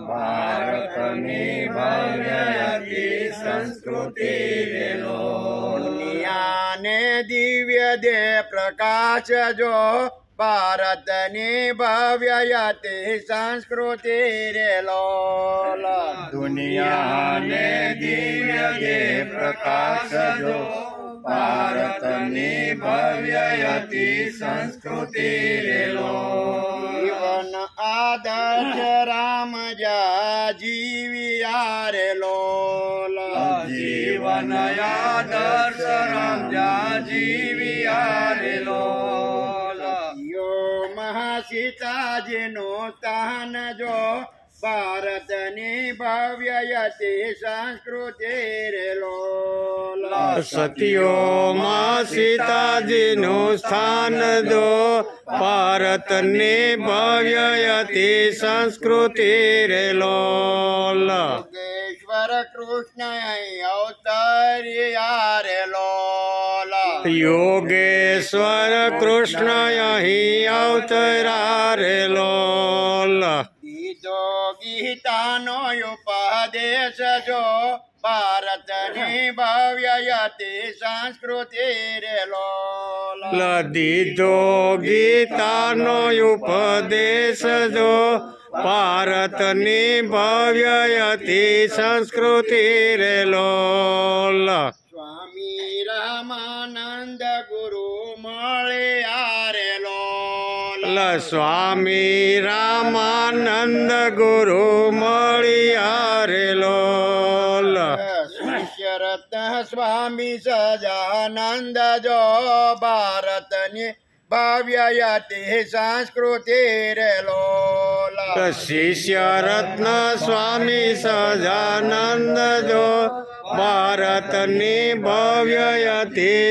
ભારતની ભવ્ય સંસ્કૃતિ રેલો દુનિયાને દિવ્ય દે પ્રકાશ જો ભારતની ભવ્ય સંસ્કૃતિ રેલો દુનિયાને દિવ્ય દે પ્રકાશ જો ભારતની ભવ્ય સંસ્કૃતિ રેલો જીવન આદર્શ રામ જા જીવ્યા રેલો જીવન આદર્શ રામ જા જીવ્યા રેલો મહાસીતાજીનું સ્થાન જો ભારતની ભવ્ય સંસ્કૃતિ રેલો સતીઓમાં સીતાજીનું સ્થાન દો ભારતની ભવ્ય સંસ્કૃતિ રેલો યોગેશ્વર કૃષ્ણ અવતર્યા રેલો યોગેશ્વર કૃષ્ણ અહીં અવતર્યા રેલો દીધો ગીતાનો ઉપદેશ જો ભારતની ભવ્ય સંસ્કૃતિ રેલો દીધો ગીતાનો ઉપદેશ જો ભારતની ભવ્ય સંસ્કૃતિ રેલો સ્વામી રામાનંદ ગુરુ મળ્યા રેલો સ્વામી રામાનંદ ગુરુ મળ્યા રેલો શિષ્ય રત્ન સ્વામી સજાનંદ જો ભારતની ભવ્ય સંસ્કૃતિ રેલો શિષ્ય રત્ન સ્વામી સજાનંદ જો ભારતની ભવ્ય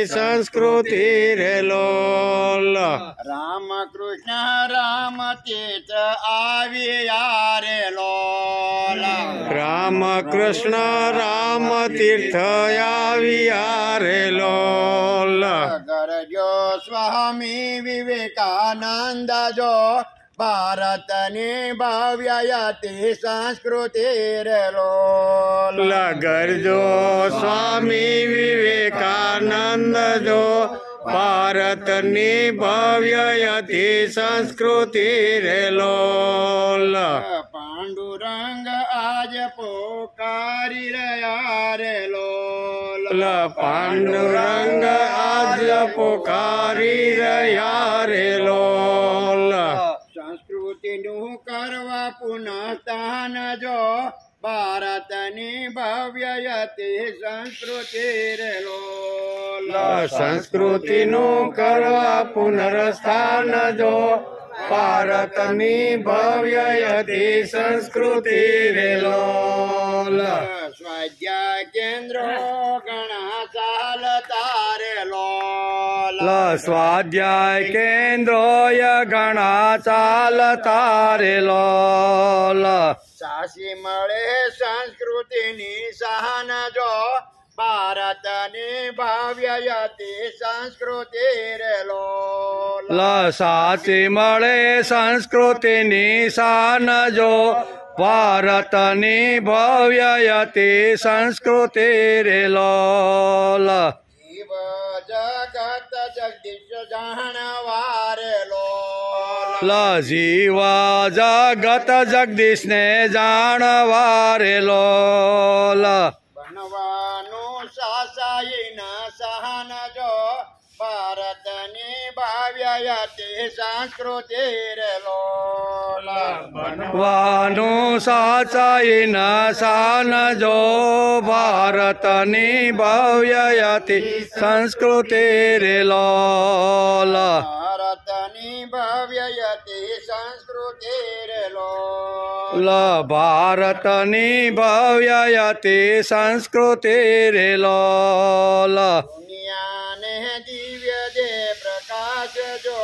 સંસ્કૃતિ રેલો રામકૃષ્ણ રામ તીર્થ આવ્યા રેલો રામકૃષ્ણ રામ તીર્થ આવ્યા રેલો ગરજો સ્વામી વિવેકાનંદ જો ભારતની ભવ્ય સંસ્કૃતિ રેલો ગરજો સ્વામી વિવેકાનંદ જો ભારતની ભવ્ય સંસ્કૃતિ રેલો પાંડુરંગ આજ પોકારી રહ્યા રેલો પાંડુરંગ આજ પોકારી રહ્યા રેલો સંસ્કૃતિનું કરવા પુનઃ સ્થાન જો ભારતની ભવ્ય સંસ્કૃતિ રેલો સંસ્કૃતિનું કરવા પુનર્સ્થાન જો ભારતની ભવ્ય સંસ્કૃતિ રેલો સ્વાધ્યાય કેન્દ્રો ઘણા ચાલતા રેલો સ્વાધ્યાય કેન્દ્રોય ઘણા ચાલતા રેલો સાસી મળે સંસ્કૃતિની સહન જો ભારતની ભવ્ય સંસ્કૃતિ રેલો સાચી મળે સંસ્કૃતિની શાન જો ભારતની ભવ્ય સંસ્કૃતિ રેલો જીવ જગત જગદીશ જાણવા રેલો જીવ જગત જગદીશને જાણવા રેલો બનવાનું સાસાઈના સહન જો ભારતની ભવ્ય સંસ્કૃતિ રેલો બનવાનું સાચાઈ ન શાન જો ભારતની ભવ્ય સંસ્કૃતિ રેલો ભારતની ભવ્ય સંસ્કૃતિ રેલો ભારતની ભવ્ય સંસ્કૃતિ રેલો દુનિયાને દિવ્ય દે પ્રકાશ જો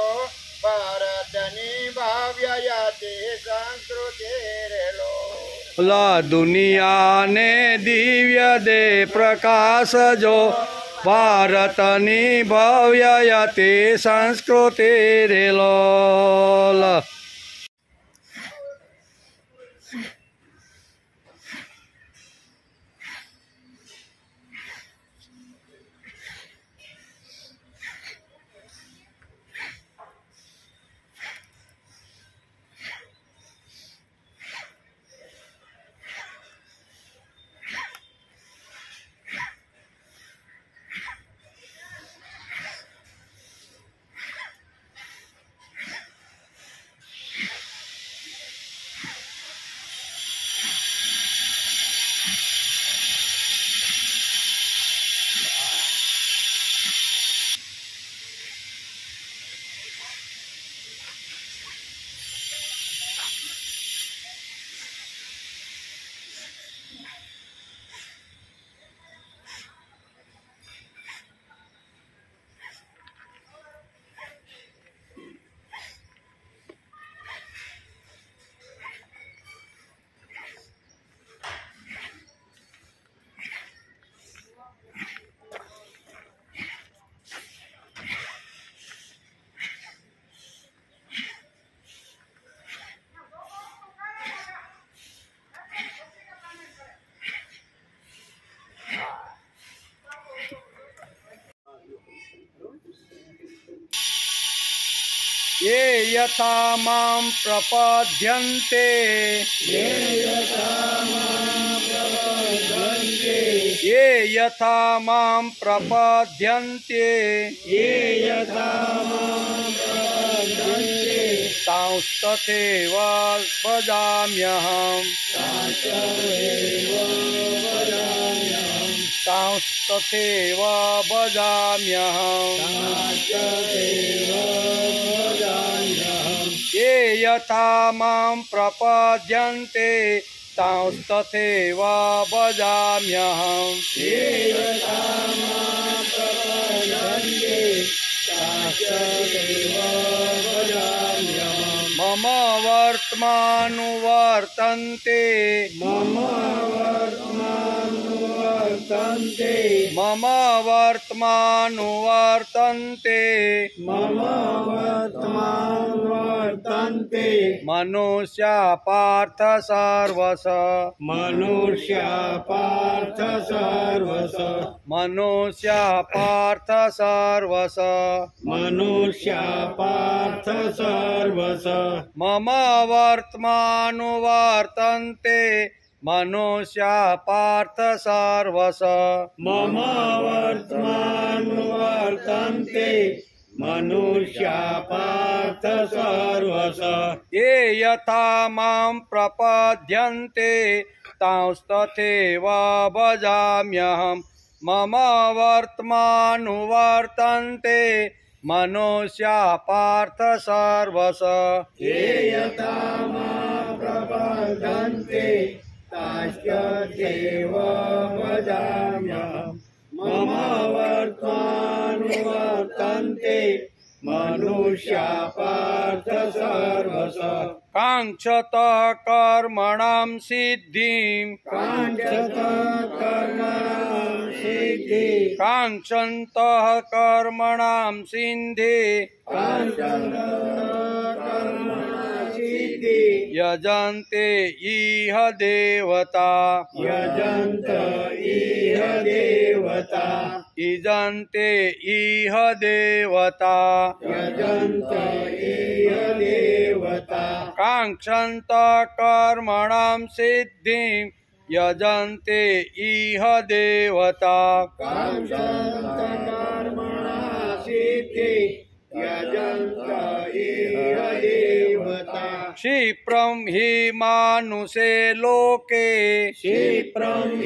ભારતની ભવ્ય સંસ્કૃતિ રેલો દુનિયાને દિવ્ય દે પ્રકાશ જો ભારતની ભવ્ય સંસ્કૃતિ રેલો ये यथा मां प्रपद्यन्ते ये यथा मां प्रपद्यन्ते तांस्तथैव भजाम्यहम् तांस्तथैव भजाम्यहम् ये यथा मां प्रपद्यन्ते तांस्तथैव भजाम्यहम् मम वर्त्मानुवर्तन्ते मम वर्त्मानुवर्तन्ते मनुष्या पार्थ सर्वश मनुष्या पार्थ सर्वश मम वर्त्मानुवर्तन्ते मनुष्या पार्थ सर्वश ये यथा मां प्रपद्यन्ते तांस्तथैव भजाम्यहम् मम वर्त्मानुवर्तन्ते मनुष्या पार्थ सर्वश ये यथा मां प्रपद्यन्ते तांस्तथैव भजाम्यहम् मम वर्त्मानुवर्तन्ते मनुष्या पार्थ सर्वश काङ्क्षतः कर्मणां सिद्धिं काङ्क्षन्तः कर्मणां सिद्धे यजन्ते इह देवता यजन्ते इह देवता काङ्क्षन्तः कर्मणां सिद्धिं यजन्ते इह देवता क्षिप्रं हि मानुषे लोके क्षिप्रं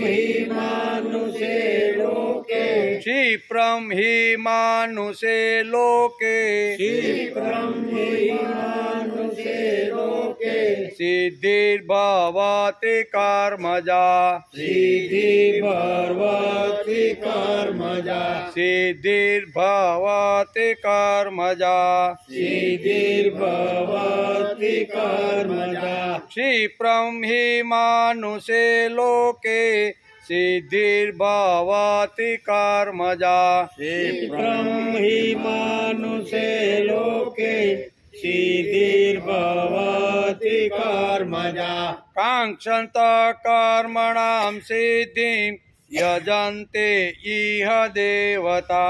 हि मानुषे लोके सिद्धिर्भवति कर्मजा क्षिप्रं हि मानुषे लोके सिद्धिर्भवति कर्मजा काङ्क्षन्तः कर्मणां सिद्धिं यजन्ते इह देवता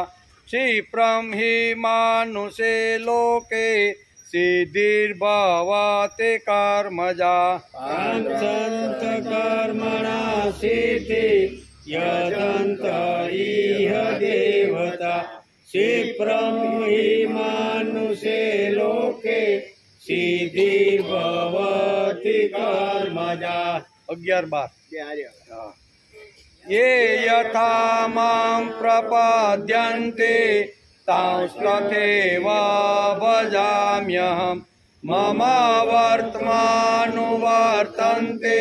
क्षिप्रं हि मानुषे लोके सिद्धिर्भवति कर्मजा क्षिप्रं हि मानुषे लोके सिद्धिर्भवति कर्मजा 11-12 ये यथा मां प्रपद्यन्ते तांस्तथैव भजाम्यहम् मम वर्त्मानुवर्तन्ते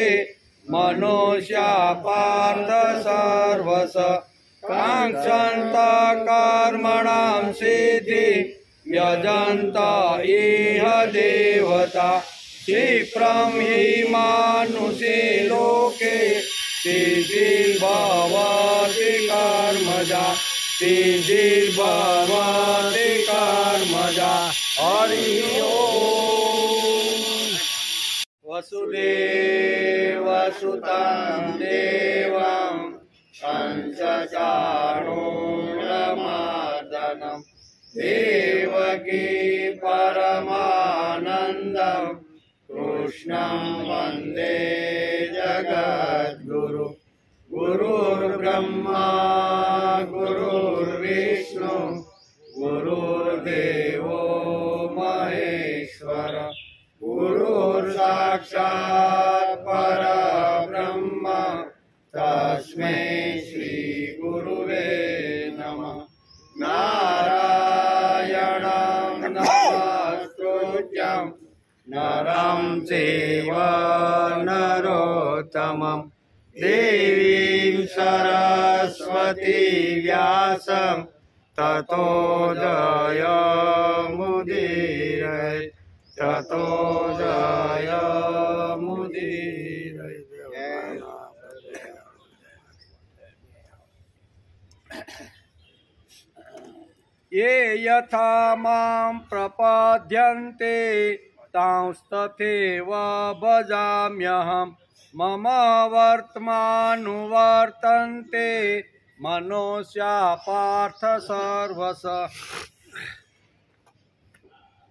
मनुष्या पार्थ सर्वश काङ्क्षन्तः कर्मणां सिद्धिं यजन्तः इह देवता क्षिप्रं हि मानुषे लोके सिद्धिर्भवति कर्मजा हरि ओम् वसुदेवसुतं देवं कंसचाणूरमर्दनं देवकी परम कृष्णं वन्दे जगद्गुरु गुरुर्ब्रह्मा गुरुर्विष्णु गुरुर्देवो महेश्वर गुरुर्साक्षात् परब्रह्म तस्मै श्री गुरुवे नमः। नारायणं नमस्कृत्यं नरं चैव नरोत्तमं देवीं सरस्वती व्यासं ततो जयमुदीरये ततो जयमुदीरये। ये यथा मां प्रपद्यन्ते तांस्तथैव भजाम्यहम् मम वर्तमानुवर्तन्ते मनुष्या पार्थ सर्वश।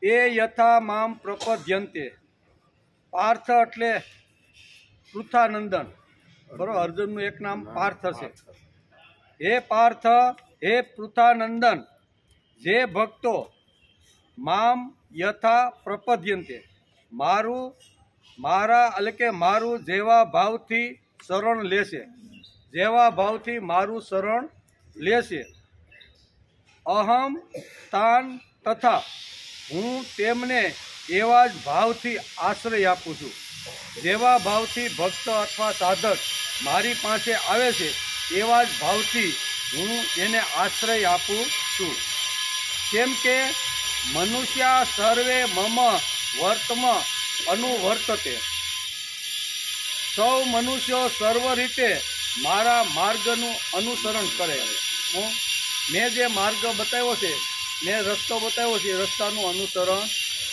ये यथा मां प्रपद्यन्ते, पार्थ એટલે પૃથાનંદન, બરોબર? અર્જુનનું એક નામ પાર્થ છે. હે પાર્થ, હે પૃથાનંદન, જે ભક્તો મામ યથા પ્રપદ્યંતે, મારા એટલે કે મારું જેવા ભાવથી શરણ લેશે, જેવા ભાવથી મારું શરણ લેશે, અહમ તાન તથા, હું તેમને એવા જ ભાવથી આશ્રય આપું છું. જેવા ભાવથી ભક્ત અથવા સાધક મારી પાસે આવે છે એવા જ ભાવથી હું એને આશ્રય આપું છું. કેમ કે મનુષ્યા સર્વે મમ વર્તમ અનુવર્તતે, સૌ મનુષ્યો સર્વ રીતે મારા માર્ગનું અનુસરણ કરે. મેં જે માર્ગ બતાવ્યો છે, મેં રસ્તો બતાવ્યો છે, એ રસ્તાનું અનુસરણ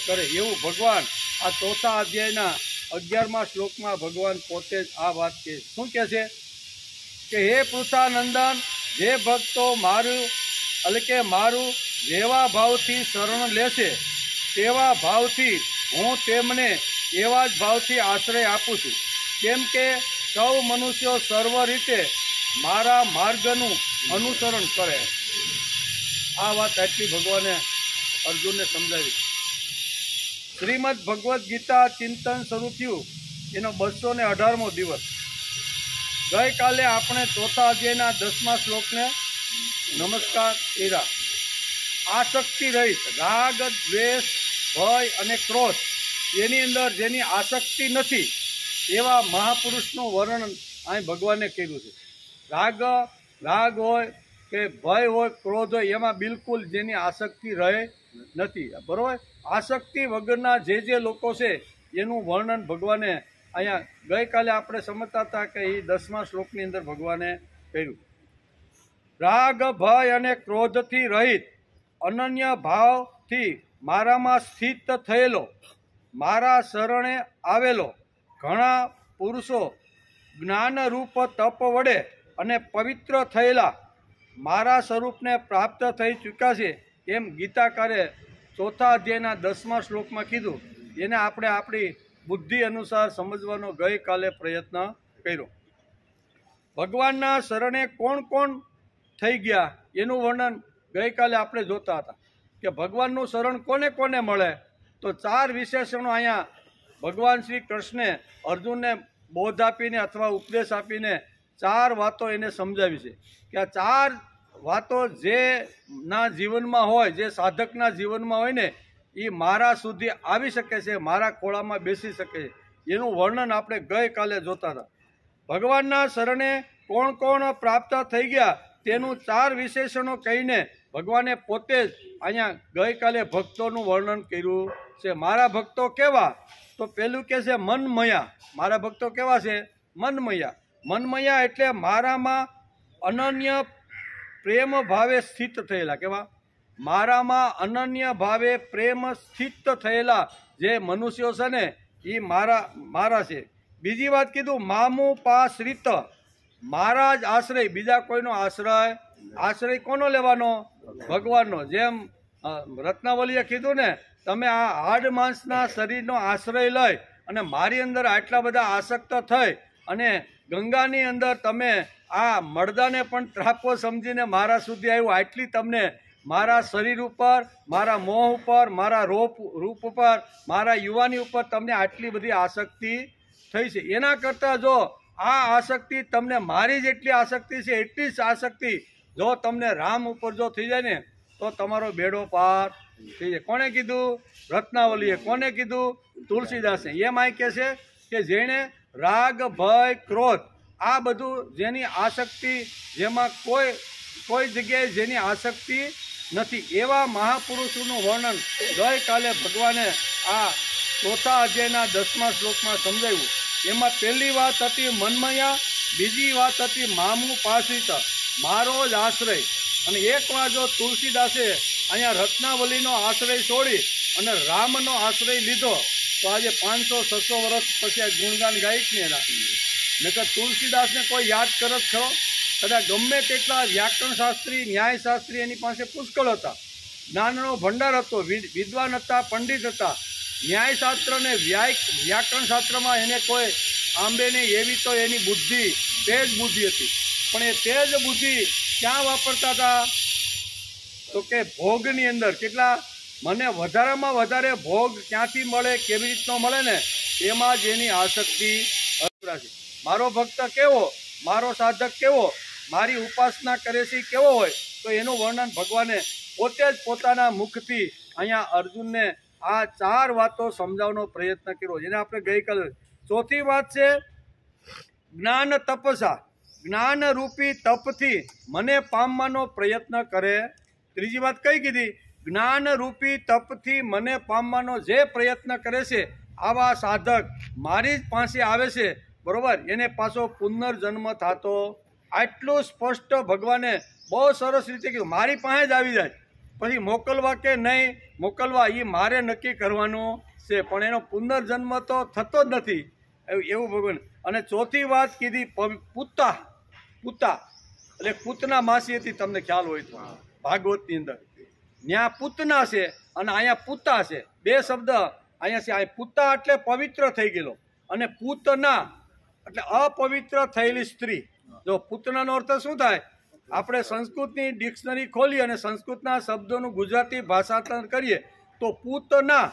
કરે. એવું ભગવાન આ ચોથા અધ્યાયના 11મા શ્લોકમાં ભગવાન પોતે જ આ વાત કહે. શું કહે છે કે હે પૃથાનંદન, જે ભક્તો મારું એટલે કે મારું જેવા ભાવથી શરણ લેશે તેવા ભાવથી હું તેમને એવા જ ભાવથી આશ્રય આપું છું. કેમ કે સૌ મનુષ્યો સર્વ રીતે મારા માર્ગનું અનુસરણ કરે. આ વાત આટલી ભગવાને અર્જુનને સમજાવી. શ્રીમદ ભગવદ્ ગીતા ચિંતન શરૂ થયું એનો 218મો દિવસ. ગઈકાલે આપણે ચોથા અધ્યાયના 10મા શ્લોકને નમસ્કાર કર્યા. આસક્તિ રહિત રાગ, દ્વેષ, ભય અને ક્રોધ, એની અંદર જેની આસક્તિ નથી એવા મહાપુરુષનું વર્ણન અહીં ભગવાને કર્યું છે. રાગ હોય કે ભય હોય, ક્રોધ હોય, એમાં બિલકુલ જેની આસક્તિ રહે નથી, બરાબર? આસક્તિ વગરના જે લોકો છે એનું વર્ણન ભગવાને અહીંયા ગઈકાલે આપણે સમજતા હતા કે એ 10મા શ્લોકની અંદર ભગવાને કર્યું. રાગ, ભય અને ક્રોધથી રહિત અનન્ય ભાવથી મારામાં સ્થિત થયેલો, મારા શરણે આવેલો ઘણા પુરુષો જ્ઞાનરૂપ તપ વડે અને પવિત્ર થયેલા મારા સ્વરૂપને પ્રાપ્ત થઈ ચૂક્યા છે. એમ ગીતાકારે ચોથા અધ્યાયના 10મા શ્લોકમાં કીધું. એને આપણે આપણી બુદ્ધિ અનુસાર સમજવાનો ગઈકાલે પ્રયત્ન કર્યો. ભગવાનના શરણે કોણ કોણ થઈ ગયા એનું વર્ણન ગઈકાલે આપણે જોતા હતા કે ભગવાનનું શરણ કોને કોને મળે. તો 4 વિશેષણો અહીંયા ભગવાન શ્રી કૃષ્ણે અર્જુનને બોધ આપીને અથવા ઉપદેશ આપીને 4 વાતો એને સમજાવી છે કે આ 4 વાતો જેના જીવનમાં હોય, જે સાધકના જીવનમાં હોય ને, એ મારા સુધી આવી શકે છે, મારા ખોળામાં બેસી શકે છે. એનું વર્ણન આપણે ગઈકાલે જોતા હતા. ભગવાનના શરણે કોણ કોણ પ્રાપ્ત થઈ ગયા તેનું 4 વિશેષણો કહીને ભગવાને પોતે જ અહીંયા ગઈકાલે ભક્તોનું વર્ણન કર્યું છે. મારા ભક્તો કેવા? તો પહેલું કહે છે મનમયા. મારા ભક્તો કેવા છે? મનમયા. મનમયા એટલે મારામાં અનન્ય પ્રેમ ભાવે સ્થિત થયેલા. કેવા? મારામાં અનન્ય ભાવે પ્રેમ સ્થિત થયેલા જે મનુષ્યો છે ને, એ મારા છે. બીજી વાત કીધું મામુ પાશ્રિત, મારા જ આશ્રય, બીજા કોઈનો આશ્રય કોનો લેવાનો? ભગવાનનો. જેમ રત્નાવલીએ કીધું ને, તમે આ હાડ માંસના શરીરનો આશ્રય લઈ અને મારી અંદર આટલા બધા આસક્ત થઈ અને ગંગાની અંદર તમે આ મળદાને પણ ત્રાપો સમજીને મારા સુધી આવ્યું, આટલી તમને મારા શરીર ઉપર, મારા મોહ ઉપર, મારા રૂપ ઉપર, મારા યુવાની ઉપર તમને આટલી બધી આસક્તિ થઈ છે. એના કરતાં જો આ આસક્તિ તમને મારી જેટલી આસક્તિ છે એટલી જ આસક્તિ જો તમને રામ ઉપર જો થઈ જાય ને તો તમારો બેડો પાર થઈ જાય. કોણે કીધું? રત્નાવલીએ. કોને કીધું? તુલસીદાસે. એમ આ કહે છે કે જેણે રાગ, ભય, ક્રોધ આ બધું જેની આસક્તિ, જેમાં કોઈ જગ્યાએ જેની આસક્તિ નથી, એવા મહાપુરુષોનું વર્ણન ગઈકાલે ભગવાને આ 4થા અધ્યાયના 10મા શ્લોકમાં સમજાવ્યું. એમાં પહેલી વાત હતી મન્મયા, બીજી વાત હતી મામુ પાશ્રિત, મારો જ આશ્રય. અને એક વાર જો તુલસીદાસે અહીંયા રત્નાવલીનો આશ્રય છોડી અને રામનો આશ્રય લીધો તો આજે 500-600 વર્ષ પછી આ ગુણગાન ગાઈક ને એના. નકર તુલસીદાસને કોઈ યાદ કરત ખરો? કદાચ ગમે તેટલા વ્યાકરણ શાસ્ત્રી, ન્યાય શાસ્ત્રી એની પાસે પુષ્કળ હતા, જ્ઞાનનો ભંડાર હતો, વિદ્વાન હતા, પંડિત હતા. ન્યાયશાસ્ત્ર ને વ્યાકરણ શાસ્ત્રમાં એને કોઈ આંબે નહીં એવી તો એની બુદ્ધિ, તેજ બુદ્ધિ હતી. પણ એ તેજ બુદ્ધિ ક્યાં વાપરતા હતા? તો કે ભોગની અંદર. કેટલા? મને વધારેમાં વધારે ભોગ ક્યાંથી મળે, કેવી રીતનો મળે ને એમાં જ એની આસક્તિ છે. મારો ભક્ત કેવો, મારો સાધક કેવો, મારી ઉપાસના કરે છે કેવો હોય, તો એનું વર્ણન ભગવાને પોતે જ પોતાના મુખથી અહીંયા અર્જુનને આ 4 વાતો સમજાવવાનો પ્રયત્ન કર્યો, જેને આપણે ગઈકાલે. ચોથી વાત છે જ્ઞાન તપસા, જ્ઞાન રૂપી તપથી મને પામવાનો પ્રયત્ન કરે. ત્રીજી વાત કઈ કીધી? જ્ઞાન રૂપી તપથી મને પામવાનો જે પ્રયત્ન કરે છે આવા સાધક મારી જ પાસે આવે છે, બરોબર, એને પાછો પુનર્જન્મ થતો. આટલું સ્પષ્ટ ભગવાને બહુ સરસ રીતે કીધું. મારી પાસે જ આવી જાય, પછી મોકલવા કે નહીં મોકલવા એ મારે નક્કી કરવાનું છે, પણ એનો પુનર્જન્મ તો થતો જ નથી એવું ભગવાન. અને ચોથી વાત કીધી પૂતા. એટલે પૂતના માસી હતી, તમને ખ્યાલ હોય તો ભાગવતની અંદર ત્યાં પૂતના છે અને અહીંયા પૂતા છે. 2 શબ્દ અહીંયા છે. આ પૂતા એટલે પવિત્ર થઈ ગયેલો અને પૂતના એટલે અપવિત્ર થયેલી સ્ત્રી. જો પૂતનાનો અર્થ શું થાય? આપણે સંસ્કૃતની ડિક્શનરી ખોલી અને સંસ્કૃતના શબ્દોનું ગુજરાતી ભાષાંતર કરીએ તો પૂતના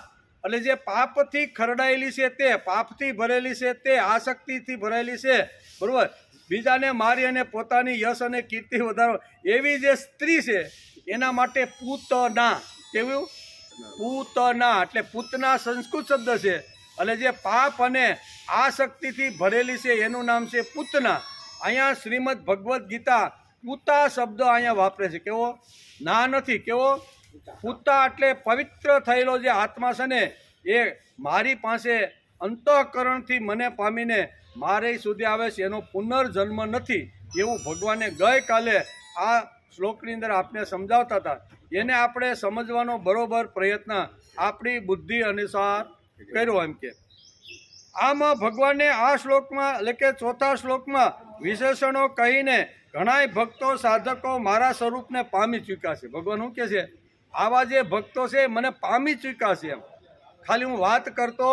એટલે જે પાપથી ખરડાયેલી છે, તે પાપથી ભરેલી છે, તે આસક્તિથી ભરેલી છે, બરાબર, બીજાને મારી અને પોતાની યશ અને કીર્તિ વધારો એવી જે સ્ત્રી છે એના માટે પૂતના. કેવું? પૂતના એટલે પૂતના સંસ્કૃત શબ્દ છે, એટલે જે પાપ અને આસક્તિથી ભરેલી છે એનું નામ છે પૂતના. અહીંયા શ્રીમદ ભગવદ્ ગીતા પૂતા શબ્દ અહીંયા વાપરે છે. કેવો? ના નથી. કેવો? પૂતા એટલે પવિત્ર થયેલો જે આત્મા છે ને એ મારી પાસે અંતઃકરણથી મને પામીને મારે સુધી આવે છે, એનો પુનર્જન્મ નથી એવું ભગવાને ગઈકાલે આ શ્લોકની અંદર આપણે સમજાવતા હતા. એને આપણે સમજવાનો બરોબર પ્રયત્ન આપણી બુદ્ધિ અનુસાર કર્યો. એમ કે આમાં ભગવાને આ શ્લોકમાં એટલે કે 4થા શ્લોકમાં વિશેષણો કહીને ઘણાય ભક્તો સાધકો મારા સ્વરૂપને પામી ચૂક્યા છે. ભગવાન શું કહે છે? આવા જે ભક્તો છે મને પામી ચૂક્યા છે. એમ ખાલી હું વાત કરતો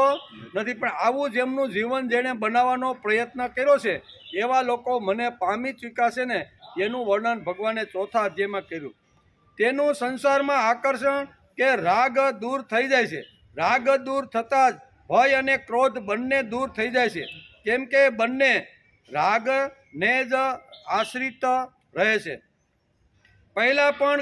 નથી, પણ આવું જેમનું જીવન જેણે બનાવવાનો પ્રયત્ન કર્યો છે એવા લોકો મને પામી ચૂક્યા છે ને એનું વર્ણન ભગવાને 4થા અધ્યાયમાં કર્યું. તેનું સંસારમાં આકર્ષણ કે રાગ દૂર થઈ જાય છે. રાગ દૂર થતાં જ ભય અને ક્રોધ બંને દૂર થઈ જાય છે, કેમ કે બંને રાગને જ આશ્રિત રહે છે. પહેલાં પણ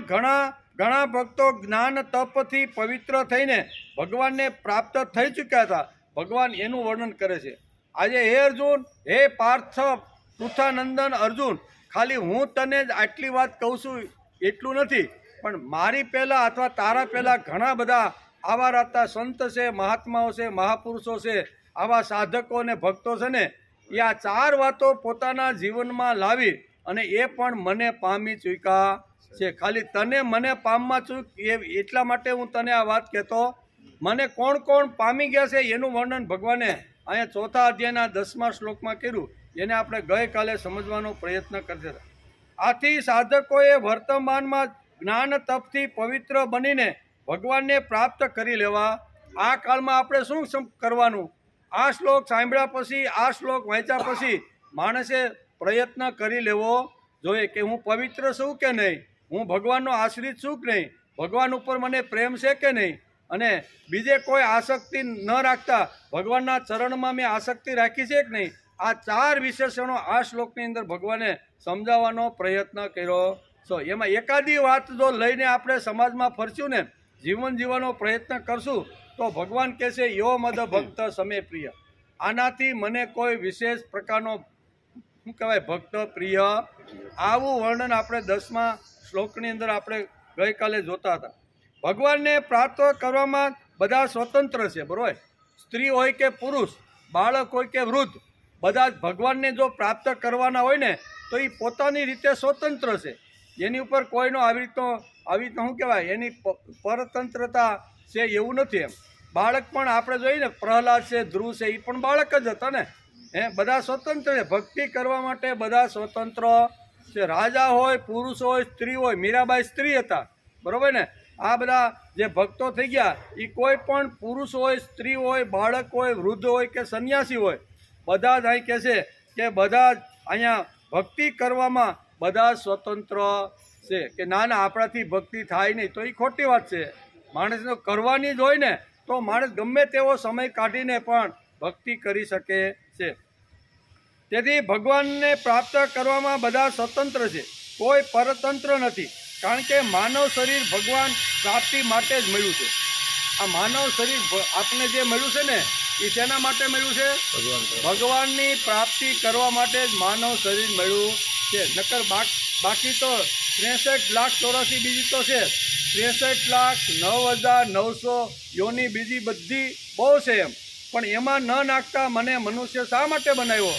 ઘણા ભક્તો જ્ઞાન તપથી પવિત્ર થઈને ભગવાનને પ્રાપ્ત થઈ ચૂક્યા હતા. ભગવાન એનું વર્ણન કરે છે. આજે હે અર્જુન, હે પાર્થ પૃથાનંદન અર્જુન, ખાલી હું તને જ આટલી વાત કહું છું એટલું નથી, પણ મારી પહેલાં અથવા તારા પહેલાં ઘણા બધા આવા રાતા સંત છે, મહાત્માઓ છે, મહાપુરુષો છે, આવા સાધકો અને ભક્તો છે ને એ આ 4 વાતો પોતાના જીવનમાં લાવી અને એ પણ મને પામી ચૂક્યા છે. ખાલી તને મને પામવા ચૂક એટલા માટે હું તને આ વાત કહેતો. મને કોણ કોણ પામી ગયા છે એનું વર્ણન ભગવાને અહીંયા 4થા અધ્યાયના 10મા શ્લોકમાં કર્યું. એને આપણે ગઈકાલે સમજવાનો પ્રયત્ન કરતા હતા. આથી સાધકોએ વર્તમાનમાં જ્ઞાન તપથી પવિત્ર બનીને ભગવાનને પ્રાપ્ત કરી લેવા. આ કાળમાં આપણે શું કરવાનું? આ શ્લોક સાંભળ્યા પછી, આ શ્લોક વાંચ્યા પછી માણસે પ્રયત્ન કરી લેવો જોઈએ કે હું પવિત્ર છું કે નહીં, હું ભગવાનનો આશ્રિત છું કે નહીં, ભગવાન ઉપર મને પ્રેમ છે કે નહીં, અને બીજે કોઈ આસક્તિ ન રાખતા ભગવાનના ચરણમાં મેં આસક્તિ રાખી છે કે નહીં. આ 4 વિશેષણો આ શ્લોકની અંદર ભગવાને સમજાવવાનો પ્રયત્ન કર્યો છે. એમાં એકાદી વાત જો લઈને આપણે સમાજમાં ફરશું ને, જીવન જીવવાનો પ્રયત્ન કરશું તો ભગવાન કહે છે યો મદ ભક્ત સમે પ્રિય. આનાથી મને કોઈ વિશેષ પ્રકારનો શું કહેવાય ભક્ત પ્રિય. આવું વર્ણન આપણે 10મા શ્લોકની અંદર આપણે ગઈકાલે જોતા હતા. ભગવાનને પ્રાપ્ત કરવામાં બધા સ્વતંત્ર છે, બરોબર. સ્ત્રી હોય કે પુરુષ, બાળક હોય કે વૃદ્ધ, બધા જ ભગવાનને જો પ્રાપ્ત કરવાના હોય ને તો એ પોતાની રીતે સ્વતંત્ર છે. એની ઉપર કોઈનો આવી રીતનો શું કહેવાય એની પરતંત્રતા છે એવું નથી. એમ બાળક પણ આપણે જોઈએ ને, પ્રહલાદ છે, ધ્રુવ છે, એ પણ બાળક જ હતા ને. બધા સ્વતંત્ર છે, ભક્તિ કરવા માટે બધા સ્વતંત્ર છે. રાજા હોય, પુરુષ હોય, સ્ત્રી હોય, મીરાબાઈ સ્ત્રી હતા, બરોબર ને. આ બધા જે ભક્તો થઈ ગયા એ કોઈ પણ પુરુષ હોય, સ્ત્રી હોય, બાળક હોય, વૃદ્ધ હોય કે સંન્યાસી હોય, બધા જ અહીં કહે છે કે બધા જ અહીંયા ભક્તિ કરવામાં બધા સ્વતંત્ર છે. કે ના ના આપણાથી ભક્તિ થાય નહીં તો એ ખોટી વાત છે. માણસને કરવાની જ હોય ને તો માણસ ગમે તેવો સમય કાઢીને પણ ભક્તિ કરી શકે છે. તેથી ભગવાનને પ્રાપ્ત કરવામાં બધા સ્વતંત્ર છે, કોઈ પરતંત્ર નથી. કારણ કે માનવ શરીર ભગવાન પ્રાપ્તિ માટે જ મળ્યું છે. આ માનવ શરીર આપણે જે મળ્યું છે ને એ શેના માટે મળ્યું છે? ભગવાનની પ્રાપ્તિ કરવા માટે જ માનવ શરીર મળ્યું છે. નકર બાકી તો 63,84,000 બીજી તો છે. 63,09,900 યોની બીજી બધી બહુ છે એમ. પણ એમાં ન નાખતા મને મનુષ્ય શા માટે બનાવ્યો?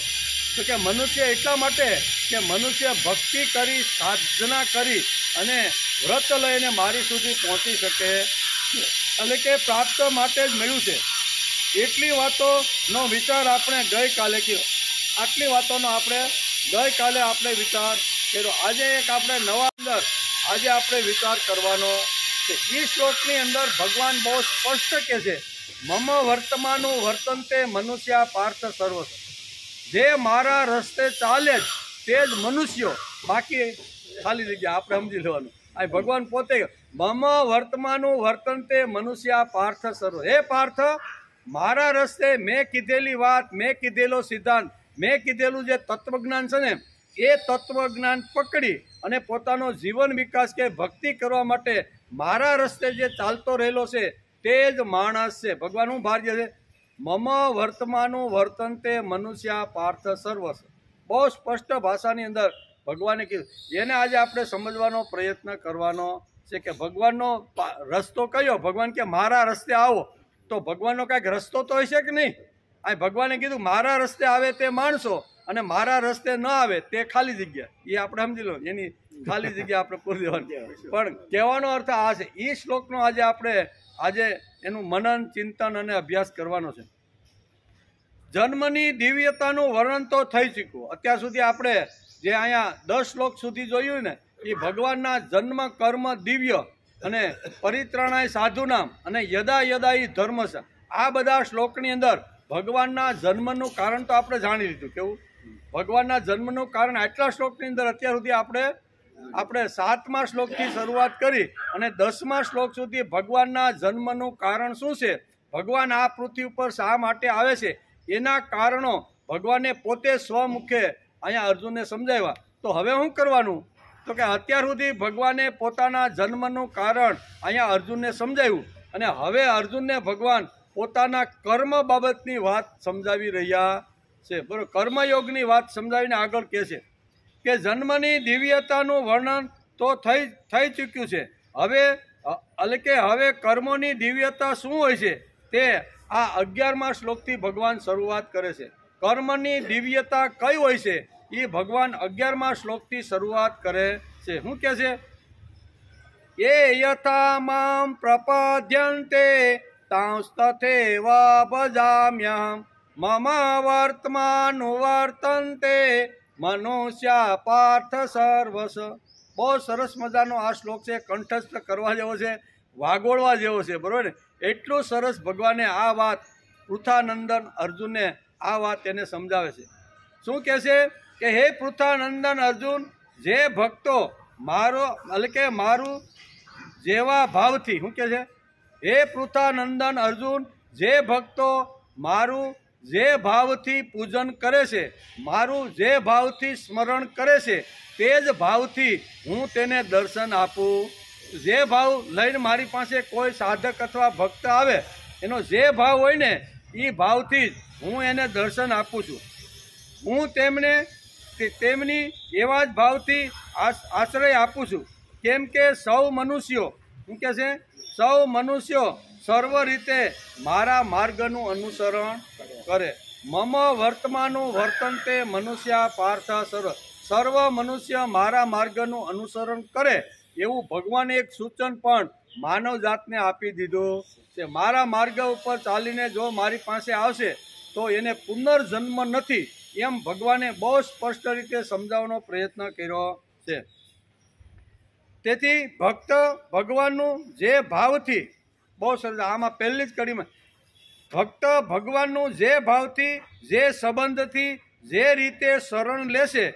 તો કે મનુષ્ય એટલા માટે કે મનુષ્ય ભક્તિ કરી, સાધના કરી અને વ્રત લઈને મારી સુધી પહોંચી શકે. એટલે કે પ્રાપ્ત માટે જ મળ્યું છે. એટલી વાતોનો વિચાર આપણે ગઈકાલે કર્યો. આટલી વાતોનો આપણે ગઈકાલે વિચાર કર્યો. આજે એક આપણે નવા અંદર આજે આપણે વિચાર કરવાનો છે. એ શ્લોકની અંદર ભગવાન બહુ સ્પષ્ટ કહે છે, મમ વર્તમાનું વર્તનતે મનુષ્ય પાર્થ સર્વસ્વ. જે મારા રસ્તે ચાલે જ તે જ મનુષ્યો, બાકી ખાલી જગ્યા આપણે સમજી લેવાનું. આ ભગવાન પોતે મમ વર્તમાનું વર્તનતે મનુષ્ય પાર્થ સર્વ. હે પાર્થ, મારા રસ્તે મેં કીધેલી વાત, મેં કીધેલો સિદ્ધાંત, મેં કીધેલું જે તત્વજ્ઞાન છે ને એ તત્વજ્ઞાન પકડી અને પોતાનો જીવન વિકાસ કે ભક્તિ કરવા માટે મારા રસ્તે જે ચાલતો રહેલો છે તે જ માણસ છે. ભગવાન હું ભાર્ય છે, મમ વર્તમાનું વર્તનતે મનુષ્ય પાર્થ સર્વસ્વ. બહુ સ્પષ્ટ ભાષાની અંદર ભગવાને કીધું. એને આજે આપણે સમજવાનો પ્રયત્ન કરવાનો છે કે ભગવાનનો રસ્તો કયો? ભગવાન કે મારા રસ્તે આવો, તો ભગવાનનો કાંઈક રસ્તો તો હશે કે નહીં? આ ભગવાને કીધું મારા રસ્તે આવે તે માણસો અને મારા રસ્તે ન આવે તે ખાલી જગ્યા. એ આપણે સમજી લો, એની ખાલી જગ્યા આપણે પૂરી દેવાની. પણ કહેવાનો અર્થ આ છે. એ શ્લોકનો આજે એનું મનન, ચિંતન અને અભ્યાસ કરવાનો છે. જન્મની દિવ્યતાનું વર્ણન તો થઈ ચૂક્યું. અત્યાર સુધી આપણે જે અહીંયા 10 શ્લોક સુધી જોયું ને એ ભગવાનના જન્મ, કર્મ દિવ્ય અને પરિત્રાણાય સાધુનામ અને યદા યદા ધર્મ છે. આ બધા શ્લોકની અંદર ભગવાનના જન્મનું કારણ તો આપણે જાણી લીધું. કેવું? ભગવાનના જન્મનું કારણ આટલા શ્લોકની અંદર અત્યાર સુધી આપણે 7મા શ્લોકથી શરૂઆત કરી અને 10મા શ્લોક સુધી ભગવાનના જન્મનું કારણ શું છે, ભગવાન આ પૃથ્વી ઉપર શા માટે આવે છે, એના કારણો ભગવાને પોતે સ્વમુખે અહીંયા અર્જુનને સમજાવ્યા. તો હવે શું કરવાનું? તો કે અત્યાર સુધી ભગવાને પોતાના જન્મનું કારણ અહીંયા અર્જુનને સમજાવ્યું અને હવે અર્જુનને ભગવાન પોતાના કર્મ બાબતની વાત સમજાવી રહ્યા છે. બરાબર, કર્મયોગની વાત સમજાવીને આગળ કહે છે કે જન્મની દિવ્યતાનું વર્ણન તો થઈ ચૂક્યું છે. હવે કર્મોની દિવ્યતા શું હોય છે તે આ 11મા શ્લોકથી ભગવાન શરૂઆત કરે છે. કર્મની દિવ્યતા કઈ હોય છે એ ભગવાન 11મા શ્લોકથી શરૂઆત કરે છે. શું કહે છે? એ યથા મામ પ્રપદ્યન્તે તાંસ્તથેવ ભજામ્યહં મમ વર્તમાનુવર્તન્તે મનુષ્ય પાર્થ સર્વસ. બહુ સરસ મજાનો આ શ્લોક છે. કંઠસ્થ કરવા જેવો છે, વાગોળવા જેવો છે, બરોબર ને? એટલું સરસ ભગવાને આ વાત પૃથાનંદન અર્જુનને આ વાત એને સમજાવે છે. શું કહે છે કે હે પૃથાનંદન અર્જુન, જે ભક્તો મારો એટલે કે મારું જેવા ભાવથી, શું કહે છે, હે પૃથાનંદન અર્જુન, જે ભક્તો મારું જે ભાવથી પૂજન કરે છે, મારું જે ભાવથી સ્મરણ કરે છે, તે જ ભાવથી હું તેને દર્શન આપું. જે ભાવ લઈને મારી પાસે કોઈ સાધક અથવા ભક્ત આવે, એનો જે ભાવ હોય ને એ ભાવથી જ હું એને દર્શન આપું છું. હું તેમની એવા જ ભાવથી આશ્રય આપું છું. કેમ કે સૌ મનુષ્યો, શું કહે છે, સૌ મનુષ્યો સર્વ રીતે મારા માર્ગનું અનુસરણ કરે. મમ વર્તમાનું વર્તનતે મનુષ્ય પાર્થ સર્વ મનુષ્ય મારા માર્ગનું અનુસરણ કરે એવું ભગવાને એક સૂચન પણ માનવ જાતને આપી દીધું છે. મારા માર્ગ ઉપર ચાલીને જો મારી પાસે આવશે તો એને પુનર્જન્મ નથી, એમ ભગવાને બહુ સ્પષ્ટ રીતે સમજાવવાનો પ્રયત્ન કર્યો છે. તેથી ભક્ત ભગવાનનું જે ભાવથી, બહુ સરસ, આમાં પહેલી જ કડીમાં ભક્ત ભગવાનનું જે ભાવથી, જે સંબંધથી, જે રીતે શરણ લેશે,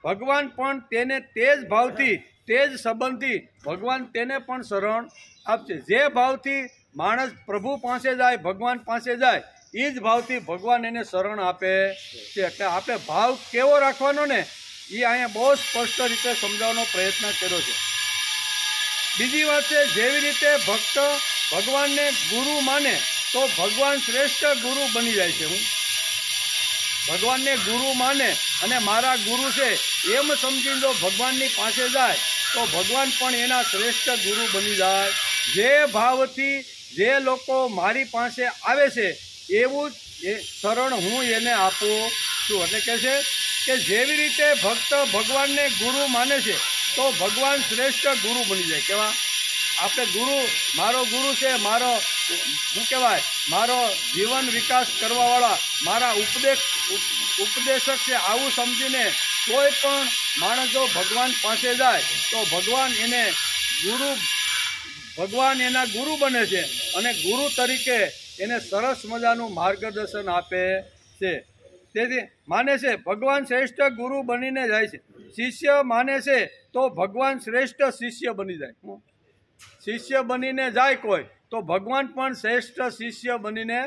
ભગવાન પણ તેને તે જ ભાવથી, તે જ સંબંધથી ભગવાન તેને પણ શરણ આપશે. જે ભાવથી માણસ પ્રભુ પાસે જાય, ભગવાન પાસે જાય, એ જ ભાવથી ભગવાન એને શરણ આપે છે. એટલે આપણે ભાવ કેવો રાખવાનો ને એ અહીંયા બહુ સ્પષ્ટ રીતે સમજાવવાનો પ્રયત્ન કર્યો છે. બીજી વાત છે, જેવી રીતે ભક્ત ભગવાનને ગુરુ માને તો ભગવાન શ્રેષ્ઠ ગુરુ બની જાય છે. હું ભગવાનને ગુરુ માને અને મારા ગુરુ છે એમ સમજીને જો ભગવાનની પાસે જાય તો ભગવાન પણ એના શ્રેષ્ઠ ગુરુ બની જાય. જે ભાવથી જે લોકો મારી પાસે આવે છે એવું જ શરણ હું એને આપું છું. એટલે કહે છે કે જેવી રીતે ભક્ત ભગવાનને ગુરુ માને છે તો ભગવાન શ્રેષ્ઠ ગુરુ બની જાય. કેવા આપણે ગુરુ, મારો ગુરુ છે, મારો શું કહેવાય, મારો જીવન વિકાસ કરવાવાળા, મારા ઉપદેશક છે, આવું સમજીને કોઈ પણ માણસ જો ભગવાન પાસે જાય તો ભગવાન એને ગુરુ, ભગવાન એના ગુરુ બને છે અને ગુરુ તરીકે એને સરસ મજાનું માર્ગદર્શન આપે છે. તેથી માને છે ભગવાન શ્રેષ્ઠ ગુરુ બનીને જાય છે. શિષ્ય માને છે તો ભગવાન શ્રેષ્ઠ શિષ્ય બની જાય. શિષ્ય બનીને જાય કોઈ તો ભગવાન પણ શ્રેષ્ઠ શિષ્ય બનીને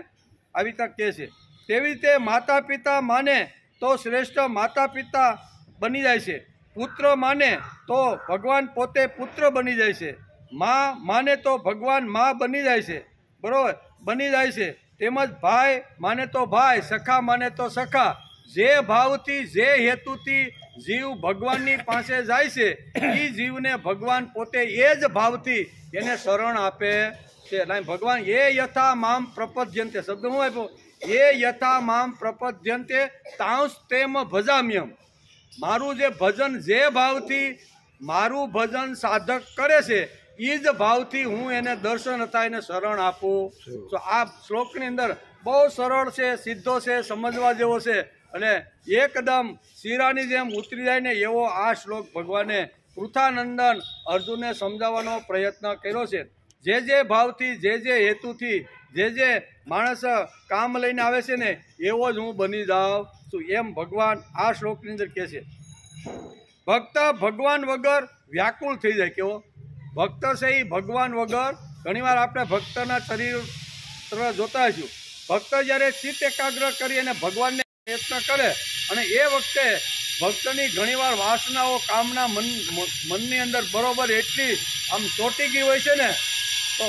આવી તક કહે છે. તેવી રીતે માતા પિતા માને તો શ્રેષ્ઠ માતા પિતા બની જાય છે. પુત્ર માને તો ભગવાન પોતે પુત્ર બની જાય છે. મા માને તો ભગવાન મા બની જાય છે. બરાબર, બની જાય છે. તેમજ ભાઈ માને તો ભાઈ, સખા માને તો સખા. જે ભાવથી, જે હેતુથી જીવ ભગવાનની પાસે જાય છે એ જીવને ભગવાન પોતે એ જ ભાવથી એને શરણ આપે છે. ભગવાન એ યથા મામ પ્રપદ્યંતે, શબ્દ હું આપ્યો, એ યથા મામ પ્રપદ્યંતે તાંસ તેમ ભજામ્યમ. મારું જે ભજન, જે ભાવથી મારું ભજન સાધક કરે છે એ જ ભાવથી હું એને દર્શન હતા એને શરણ આપું. તો આ શ્લોકની અંદર બહુ સરળ છે, સીધો છે, સમજવા જેવો છે અને એકદમ શીરાની જેમ ઉતરી જાય ને એવો આ શ્લોક ભગવાને પૃથાનંદન અર્જુનને સમજાવવાનો પ્રયત્ન કર્યો છે. જે ભાવથી, જે હેતુથી, જે માણસ કામ લઈને આવે છે ને એવો જ હું બની જાઉં છું, એમ ભગવાન આ શ્લોકની અંદર કહે છે. ભક્ત ભગવાન વગર વ્યાકુળ થઈ જાય. કેવો ભક્ત છે એ ભગવાન વગર, ઘણીવાર આપણે ભક્તના ચરિત્ર જોતા હશું. ભક્ત જ્યારે ચિત્ત એકાગ્ર કરી અને ભગવાનને પ્રયત્ન કરે અને એ વખતે ભક્તની ઘણીવાર વાસનાઓ, કામના મનની અંદર બરોબર એટલી આમ ચોંટી ગઈ હોય છે ને તો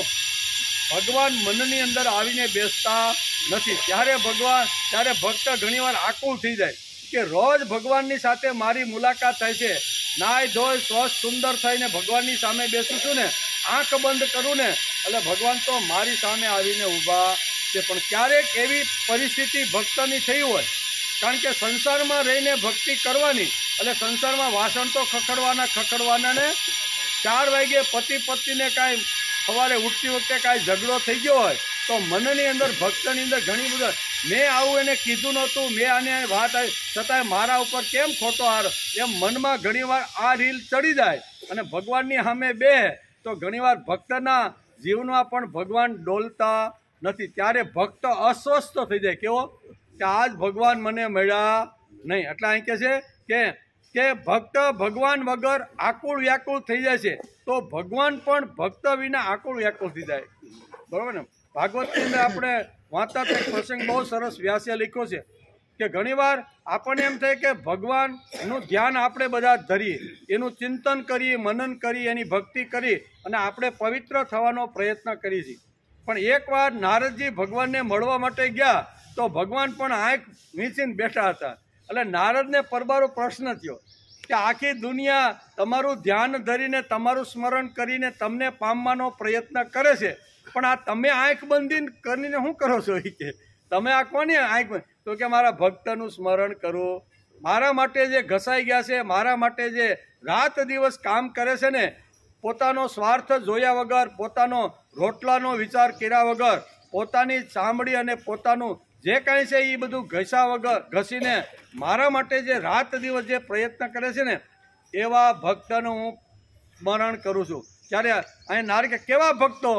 ભગવાન મનની અંદર આવીને બેસતા નથી. ત્યારે ભક્ત ઘણીવાર આકુલ થઈ જાય કે રોજ ભગવાનની સાથે મારી મુલાકાત થાય છે, નાય ધોઈ સ્વસ્થ સુંદર થઈને ભગવાનની સામે બેસું છું ને, આંખ બંધ કરું ને એટલે ભગવાન તો મારી સામે આવીને ઊભા છે. પણ ક્યારેક એવી પરિસ્થિતિ ભક્તની થઈ હોય, કારણ કે સંસારમાં રહીને ભક્તિ કરવાની એટલે સંસારમાં વાસણ તો ખખડવાના ને 4 વાગે પતિ પત્નીને કાંઈ સવારે ઉઠતી વખતે કાંઈ ઝઘડો થઈ ગયો હોય તો મનની અંદર, ભક્તની અંદર ઘણી બધી, મેં આવું એને કીધું નહોતું, મેં આને વાત આવી છતાંય મારા ઉપર કેમ ખોટો હાર, એમ મનમાં ઘણીવાર આ રીલ ચડી જાય અને ભગવાનની સામે બે તો ઘણીવાર ભક્તના જીવનમાં પણ ભગવાન ડોલતા નથી, ત્યારે ભક્ત અસ્વસ્થ થઈ જાય. કેવો કે આજ ભગવાન મને મળ્યા નહીં. એટલે અહીં કહે છે કે ભક્ત ભગવાન વગર આકુળ વ્યાકુળ થઈ જાય છે, તો ભગવાન પણ ભક્ત વિના આકુળ વ્યાકુળ થઈ જાય. બરાબર ને? ભાગવતની અંદર આપણે વાંચતા એક પ્રસંગ બહુ સરસ વ્યાસે લખ્યો છે કે ઘણીવાર આપણને એમ થાય કે ભગવાનનું ધ્યાન આપણે બધા ધરીએ, એનું ચિંતન કરીએ, મનન કરીએ, એની ભક્તિ કરી અને આપણે પવિત્ર થવાનો પ્રયત્ન કરીએ છીએ. પણ એકવાર નારદજી ભગવાનને મળવા માટે ગયા તો ભગવાન પણ આંખ વીંચીને બેઠા હતા. એટલે નારદને પરબારો પ્રશ્ન થયો કે આખી દુનિયા તમારું ધ્યાન ધરીને તમારું સ્મરણ કરીને તમને પામવાનો પ્રયત્ન કરે છે, પણ આ તમે આંખ બંધી કરીને શું કરો છો? એ કે તમે આ કોની આંખ બંધ? તો કે મારા ભક્તનું સ્મરણ કરો, મારા માટે જે ઘસાઈ ગયા છે, મારા માટે જે રાત દિવસ કામ કરે છે ને, પોતાનો સ્વાર્થ જોયા વગર, પોતાનો રોટલાનો વિચાર કર્યા વગર, પોતાની ચામડી અને પોતાનું જે કાંઈ છે એ બધું ઘસીને મારા માટે જે રાત દિવસ જે પ્રયત્ન કરે છે ને, એવા ભક્તનું હું સ્મરણ કરું છું. ત્યારે અહીં નારદ કેવા ભક્તો?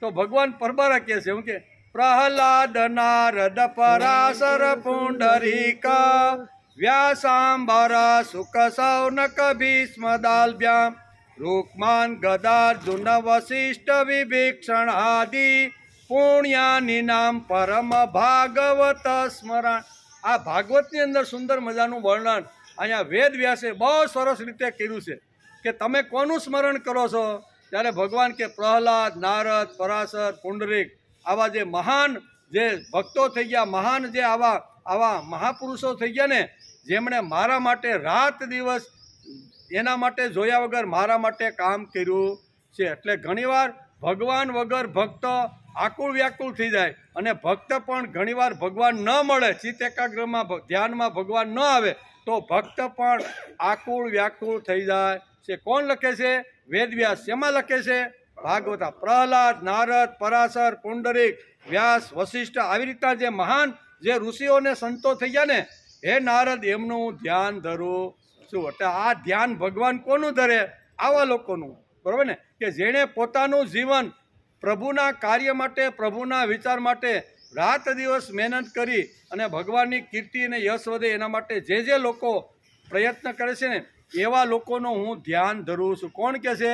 તો ભગવાન પરબારા કહે છે, હું કે પ્રહલાદ નારદ પરાશર પુંડરીક વ્યાસાંબર સુખ સૌનક ભીષ્મ દાલ્ભ્યામ રૂકમાન ગદાર્જુન વશિષ્ઠ વિભીક્ષણ આદિ પુણ્યાની નામ પરમ ભાગવત સ્મરણ. આ ભાગવતની અંદર સુંદર મજાનું વર્ણન અહીંયા વેદ વ્યાસે બહુ સરસ રીતે કર્યું છે કે તમે કોનું સ્મરણ કરો છો? ત્યારે ભગવાન કે પ્રહલાદ, નારદ, પરાશર, પુંડરીક આવા જે મહાન જે ભક્તો થઈ ગયા, મહાન જે આવા મહાપુરુષો થઈ ગયા ને, જેમણે મારા માટે રાત દિવસ એના માટે જોયા વગર મારા માટે કામ કર્યું છે. એટલે ઘણીવાર ભગવાન વગર ભક્ત આકુળ વ્યાકુળ થઈ જાય અને ભક્ત પણ ઘણીવાર ભગવાન ન મળે, ચિત્ત એકાગ્રમાં ધ્યાનમાં ભગવાન ન આવે તો ભક્ત પણ આકુળ વ્યાકુળ થઈ જાય છે. કોણ લખે છે? વેદવ્યાસ. શેમાં લખે છે? ભાગવતા. પ્રહલાદ, નારદ, પરાશર, પુંડરીક, વ્યાસ, વશિષ્ઠ આવી રીતના જે મહાન જે ઋષિઓને સંતો થઈ ગયા ને, હે નારદ એમનું હું ધ્યાન ધરું છું. એટલે આ ધ્યાન ભગવાન કોનું ધરે? આવા લોકોનું. બરાબર ને? કે જેણે પોતાનું જીવન પ્રભુના કાર્ય માટે, પ્રભુના વિચાર માટે રાત દિવસ મહેનત કરી અને ભગવાનની કીર્તિ અને યશ વધે એના માટે જે લોકો પ્રયત્ન કરે છે ને, એવા લોકોનું હું ધ્યાન ધરું છું. કોણ કહે છે?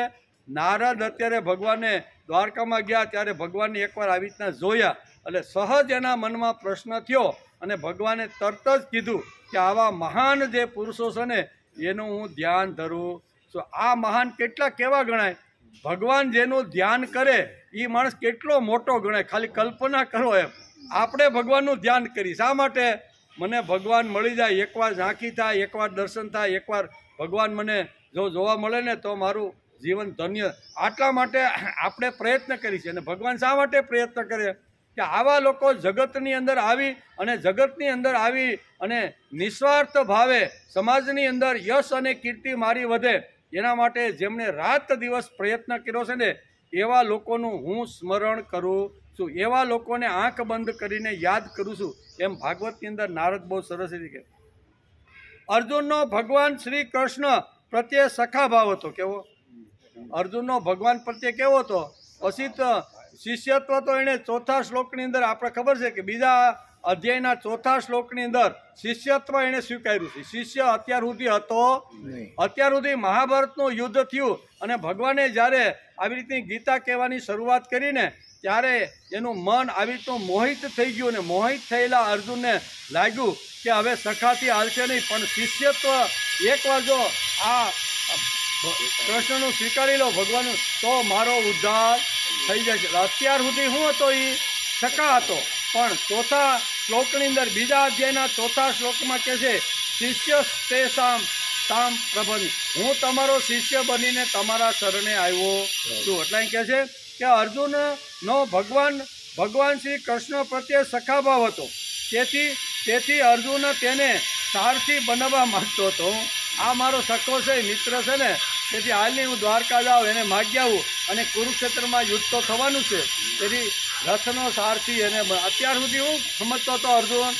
નારદ અત્યારે ભગવાનને દ્વારકામાં ગયા ત્યારે ભગવાનને એકવાર આવી રીતના જોયા એટલે સહજ એના મનમાં પ્રશ્ન થયો અને ભગવાને તરત જ કીધું કે આવા મહાન જે પુરુષો છે ને એનું હું ધ્યાન ધરું છું. આ મહાન કેવા ગણાય? ભગવાન જેનું ધ્યાન કરે એ માણસ કેટલો મોટો ગણાય. ખાલી કલ્પના કરો એમ. આપણે ભગવાનનું ધ્યાન કરી શા માટે? મને ભગવાન મળી જાય, એકવાર ઝાંખી થાય, એકવાર દર્શન થાય, એકવાર ભગવાન મને જો જોવા મળે ને તો મારું જીવન ધન્ય. આટલા માટે આપણે પ્રયત્ન કરી છે. અને ભગવાન શા માટે પ્રયત્ન કરે? કે આવા લોકો જગતની અંદર આવી અને નિસ્વાર્થ ભાવે સમાજની અંદર યશ અને કીર્તિ મારી વધે એના માટે જેમણે રાત દિવસ પ્રયત્ન કર્યો છે ને, એવા લોકોનું હું સ્મરણ કરું છું, એવા લોકોને આંખ બંધ કરીને યાદ કરું છું. એમ ભાગવતની અંદર નારદ બહુ સરસ રીતે અર્જુનનો ભગવાન શ્રી કૃષ્ણ પ્રત્યે સખા ભાવ હતો. કેવો? અર્જુનનો ભગવાન પ્રત્યે કેવો હતો? પછી તો શિષ્યત્વ તો એને ચોથા શ્લોકની અંદર આપણે ખબર છે કે બીજા અધ્યાયના ચોથા શ્લોકની અંદર શિષ્યત્વ એને સ્વીકાર્યું છે. શિષ્ય અત્યાર સુધી હતો. અત્યાર સુધી મહાભારતનું યુદ્ધ થયું અને ભગવાને જ્યારે આવી રીતની ગીતા કહેવાની શરૂઆત કરીને ત્યારે એનું મન આવી રીતનું મોહિત થઈ ગયું અને મોહિત થયેલા અર્જુનને લાગ્યું કે હવે સખાથી હાલશે નહીં, પણ શિષ્યત્વ એકવાર જો આ કૃષ્ણનું સ્વીકારી લો ભગવાનનું તો મારો ઉદ્ધાર થઈ જશે. અત્યાર સુધી શું હતો? એ સખા હતો. પણ ચોથા શ્લોકની અંદર બીજા અધ્યાયના ચોથા શ્લોકમાં કહે છે શિષ્ય તેસામ તામ પ્રભની, હું તમારો શિષ્ય બનીને તમારા શરણે આવ્યો છું. એટલે કહે છે કે અર્જુનનો ભગવાન શ્રી કૃષ્ણ પ્રત્યે સખાભાવ હતો. તેથી અર્જુન તેને સારથી બનાવવા માંગતો હતો. આ મારો સખો છે, મિત્ર છે ને, તેથી હાલની હું દ્વારકા જાઉં, એને માગી આવું અને કુરુક્ષેત્રમાં યુદ્ધ તો થવાનું છે, તેથી રથનો સારથી એને અત્યાર સુધી હું સમજતો હતો અર્જુન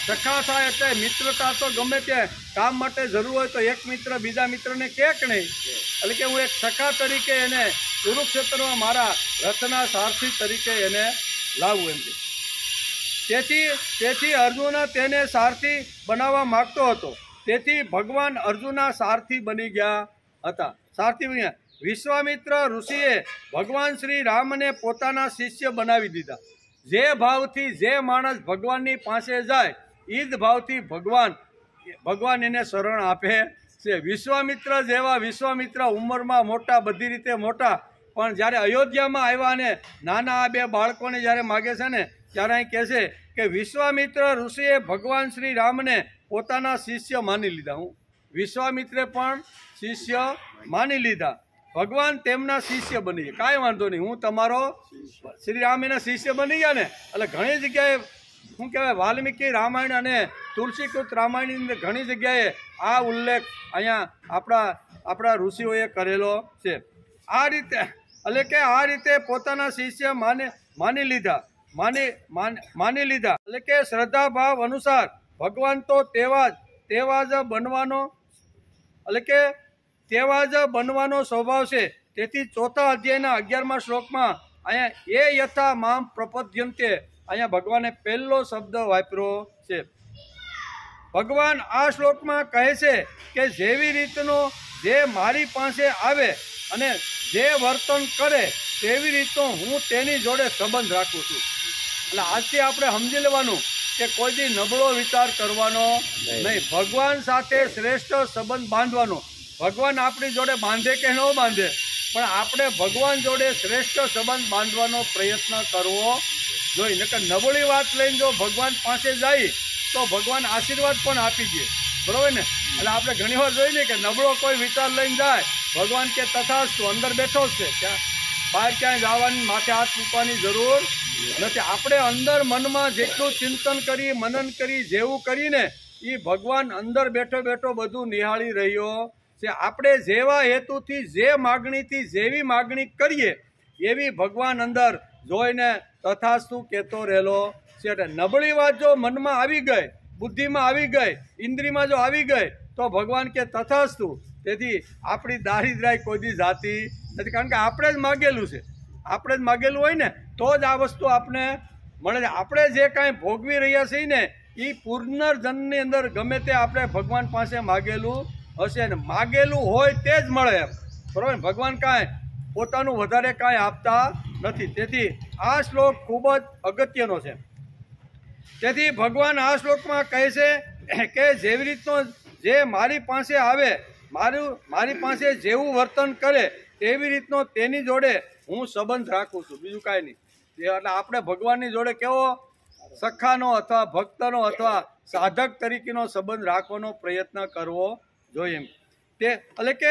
સખા થાય એટલે મિત્રતા તો ગમે ત્યાં કામ માટે જરૂર હોય તો એક મિત્ર બીજા મિત્રને કે નહીં, એટલે કે હું એક સખા તરીકે એને કુરુક્ષેત્રમાં મારા રથના સારથી તરીકે એને લાવવું એમ કે તેથી અર્જુન તેને સારથી બનાવવા માગતો હતો. તેથી ભગવાન અર્જુનના સારથી બની ગયા હતા. સારથી બન્યા. વિશ્વામિત્ર ઋષિએ ભગવાન શ્રી રામને પોતાના શિષ્ય બનાવી દીધા. જે ભાવથી જે માણસ ભગવાનની પાસે જાય એ જ ભાવથી ભગવાન એને શરણ આપે છે. વિશ્વામિત્ર ઉંમરમાં મોટા, બધી રીતે મોટા, પણ જ્યારે અયોધ્યામાં આવ્યા અને નાના આ બે બાળકોને જ્યારે માગે છે ને ત્યારે અહીં કહે છે કે વિશ્વામિત્ર ઋષિએ ભગવાન શ્રી રામને પોતાના શિષ્ય માની લીધા. વિશ્વામિત્રે પણ શિષ્ય માની લીધા. ભગવાન તેમના શિષ્ય બની ગયા. કાંઈ વાંધો નહીં, હું તમારો શ્રી રામ એના શિષ્ય બની ગયા ને. એટલે ઘણી જગ્યાએ શું કહેવાય, વાલ્મીકી રામાયણ અને તુલસીકૃત રામાયણની અંદર ઘણી જગ્યાએ આ ઉલ્લેખ અહીંયા આપણા ઋષિઓએ કરેલો છે. આ રીતે એટલે કે આ રીતે પોતાના શિષ્ય માની લીધા. એટલે કે શ્રદ્ધા ભાવ અનુસાર ભગવાન તો તેવા જ બનવાનો સ્વભાવ છે. તેથી ચોથા અધ્યાયના 11મા શ્લોકમાં અહીંયા એ યથા મામ પ્રપદ્યંતે અહીંયા ભગવાને પહેલો શબ્દ વાપર્યો છે. ભગવાન આ શ્લોકમાં કહે છે કે જેવી રીતનો જે મારી પાસે આવે અને જે વર્તન કરે તેવી રીતનો હું તેની જોડે સંબંધ રાખું છું. એટલે આજથી આપણે સમજી લેવાનું કે કોઈ દી નબળો વિચાર કરવાનો નહીં. ભગવાન સાથે શ્રેષ્ઠ સંબંધ બાંધવાનો. ભગવાન આપણી જોડે બાંધે કે ન બાંધે, પણ આપણે ભગવાન જોડે શ્રેષ્ઠ સંબંધ બાંધવાનો પ્રયત્ન કરવો જોઈએ. નકર નબળી વાત લઈને જો ભગવાન પાસે જાય તો ભગવાન આશીર્વાદ પણ આપી દે, બરોબર ને. એટલે આપણે ઘણી વાર જોઈએ ને કે નબળો કોઈ વિચાર લઈને જાય, ભગવાન કે તથાસ્તુ અંદર બેઠો જ છે, ત્યાં બહાર ક્યાંય જવાની માથે હાથ મૂકવાની જરૂર નથી. આપણે અંદર મનમાં જેટલું ચિંતન કરી, મનન કરી, જેવું કરીને એ ભગવાન અંદર બેઠો બેઠો બધું નિહાળી રહ્યો છે. આપણે જેવા હેતુથી, જે માગણીથી, જેવી માગણી કરીએ એવી ભગવાન અંદર જોઈને તથાસ્તુ કહેતો રહેલો છે. એટલે નબળી વાત જો મનમાં આવી ગઈ, બુદ્ધિમાં આવી ગઈ, ઇન્દ્રિયમાં જો આવી ગઈ તો ભગવાન કે તથાસ્તુ. તેથી આપણી દારિદ્રાય કોઈ દી જાતી નથી, કારણ કે આપણે જ માગેલું છે. આપણે જ માગેલું હોય ને તો જ આ વસ્તુ આપણે મળે છે. આપણે જે કાંઈ ભોગવી રહ્યા છીએ ને એ પુનર્જન્મની અંદર ગમે તે આપણે ભગવાન પાસે માગેલું હશે ને માગેલું હોય તે જ મળે એમ, બરાબર. ભગવાન કાંઈ પોતાનું વધારે કાંઈ આપતા નથી. તેથી આ શ્લોક ખૂબ જ અગત્યનો છે. તેથી ભગવાન આ શ્લોકમાં કહે છે કે જેવી રીતનો જે મારી પાસે આવે, મારી પાસે જેવું વર્તન કરે તેવી રીતનો તેની જોડે હું સંબંધ રાખું છું, બીજું કાંઈ નહીં. એટલે આપણે ભગવાનની જોડે કેવો સખાનો અથવા ભક્તનો અથવા સાધક તરીકેનો સંબંધ રાખવાનો પ્રયત્ન કરવો જોઈએ. એટલે કે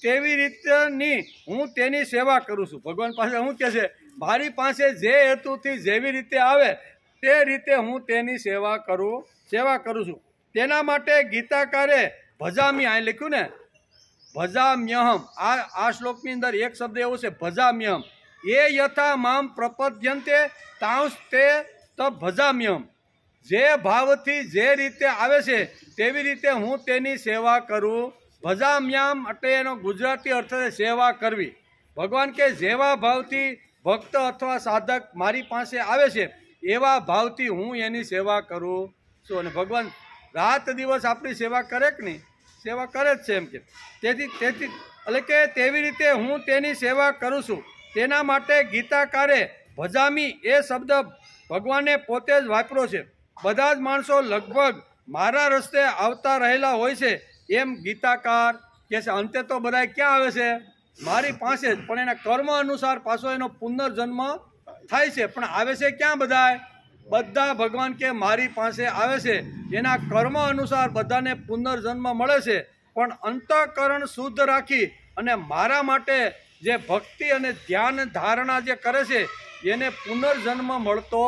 તેવી રીતની હું તેની સેવા કરું છું. ભગવાન પાસે શું કહે છે, મારી પાસે જે હેતુથી જેવી રીતે આવે તે રીતે હું તેની સેવા કરું છું. તેના માટે ગીતાકારે ભજામી, અહીં લખ્યું ને ભજામ્યહમ, આ શ્લોકની અંદર એક શબ્દ એવો છે ભજામ્યહમ. એ યથા મામ પ્રપદ્યંતે તાંસ્તે ત ભજામ્યહમ. જે ભાવથી જે રીતે આવે છે તેવી રીતે હું તેની સેવા કરું. ભજામ્યામ એટલે એનો ગુજરાતી અર્થ છે સેવા કરવી. ભગવાન કે જેવા ભાવથી ભક્ત અથવા સાધક મારી પાસે આવે છે એવા ભાવથી હું એની સેવા કરું છું. અને ભગવાન રાત દિવસ આપણી સેવા કરે કે નહીં, સેવા કરે જ છે એમ કે. તેથી એટલે કે તેવી રીતે હું તેની સેવા કરું છું. તેના માટે ગીતાકારે ભજામી એ શબ્દ ભગવાને પોતે જ વાપર્યો છે. બધા જ માણસો લગભગ મારા રસ્તે આવતા રહેલા હોય છે એમ ગીતાકાર કહે છે. અંતે તો બધા ક્યાં આવે છે, મારી પાસે જ, પણ એના કર્મ અનુસાર પાછો એનો પુનર્જન્મ થાય છે. પણ આવે છે ક્યાં બધા ભગવાન કે મારી પાસે આવે છે, એના કર્મ અનુસાર બધાને પુનર્જન્મ મળે છે. પણ અંતઃકરણ શુદ્ધ રાખી અને મારા માટે જે ભક્તિ અને ધ્યાન ધારણા જે કરે છે એને પુનર્જન્મ મળતો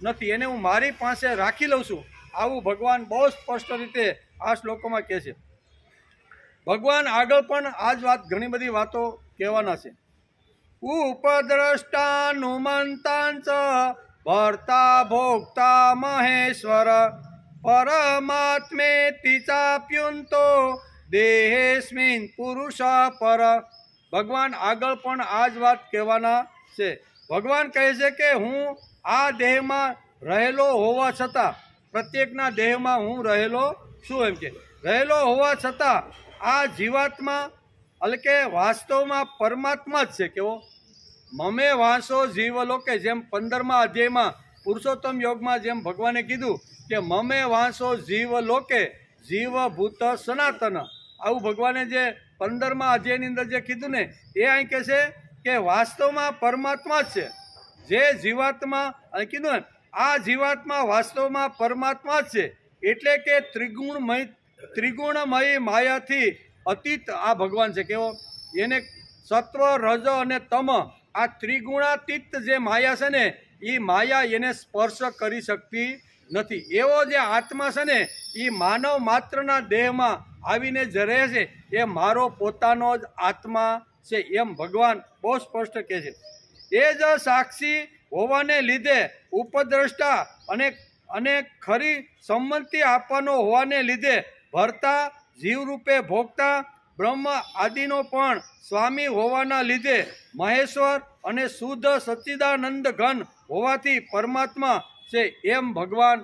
નથી, એને હું મારી પાસે રાખી લઉં છું. આવું ભગવાન બહુ સ્પષ્ટ રીતે આ શ્લોકોમાં કહે છે. ભગવાન આગળ પણ આ જ વાત, ઘણી બધી વાતો કહેવાના છે. ઉપદ્રષ્ટાનુમંતાંચ ભર્તા ભોક્તા મહેશ્વર પરમાત્મેતિ ચાપ્યુંતો દેહેસ્મિન પુરુષ પર. ભગવાન આગળ પણ આ જ વાત કહેવાના છે. ભગવાન કહે છે કે હું આ દેહમાં રહેલો હોવા છતાં, પ્રત્યેકના દેહમાં હું રહેલો છું, એમ કે રહેલો હોવા છતાં આ જીવાત્મા એટલે કે વાસ્તવમાં પરમાત્મા જ છે. કેવો? મમે વાંસો જીવ લોકે, જેમ 15મા અધ્યાયમાં પુરુષોત્તમ યોગમાં જેમ ભગવાને કીધું કે મમે વાંસો જીવ લોકે જીવ ભૂત સનાતન, આવું ભગવાને જે 15મા અધ્યાયની અંદર જે કીધું ને, એ અહીં કહે છે કે વાસ્તવમાં પરમાત્મા જ છે. જે જીવાત્મા અહીં કીધું ને, આ જીવાત્મા વાસ્તવમાં પરમાત્મા જ છે. એટલે કે ત્રિગુણમય માયાથી અતીત આ ભગવાન છે. કેવો? એને સત્વ, રજ અને તમ, આ ત્રિગુણાતીત જે માયા છે ને, એ માયા એને સ્પર્શ કરી શકતી નથી. એવો જે આત્મા છે ને, એ માનવ માત્રના દેહમાં આવીને જ રહે છે. એ મારો પોતાનો જ આત્મા છે, એમ ભગવાન બહુ સ્પષ્ટ કહે છે. એ જ સાક્ષી હોવાને લીધે ઉપદ્રષ્ટા અને ખરી સંમતિ આપવાનો હોવાને લીધે ભરતા, જીવરૂપે ભોગતા, બ્રહ્મ આદિનો પણ સ્વામી હોવાના લીધે મહેશ્વર અને શુદ્ધ સચ્ચિદાનંદ ઘન હોવાથી પરમાત્મા છે, એમ ભગવાન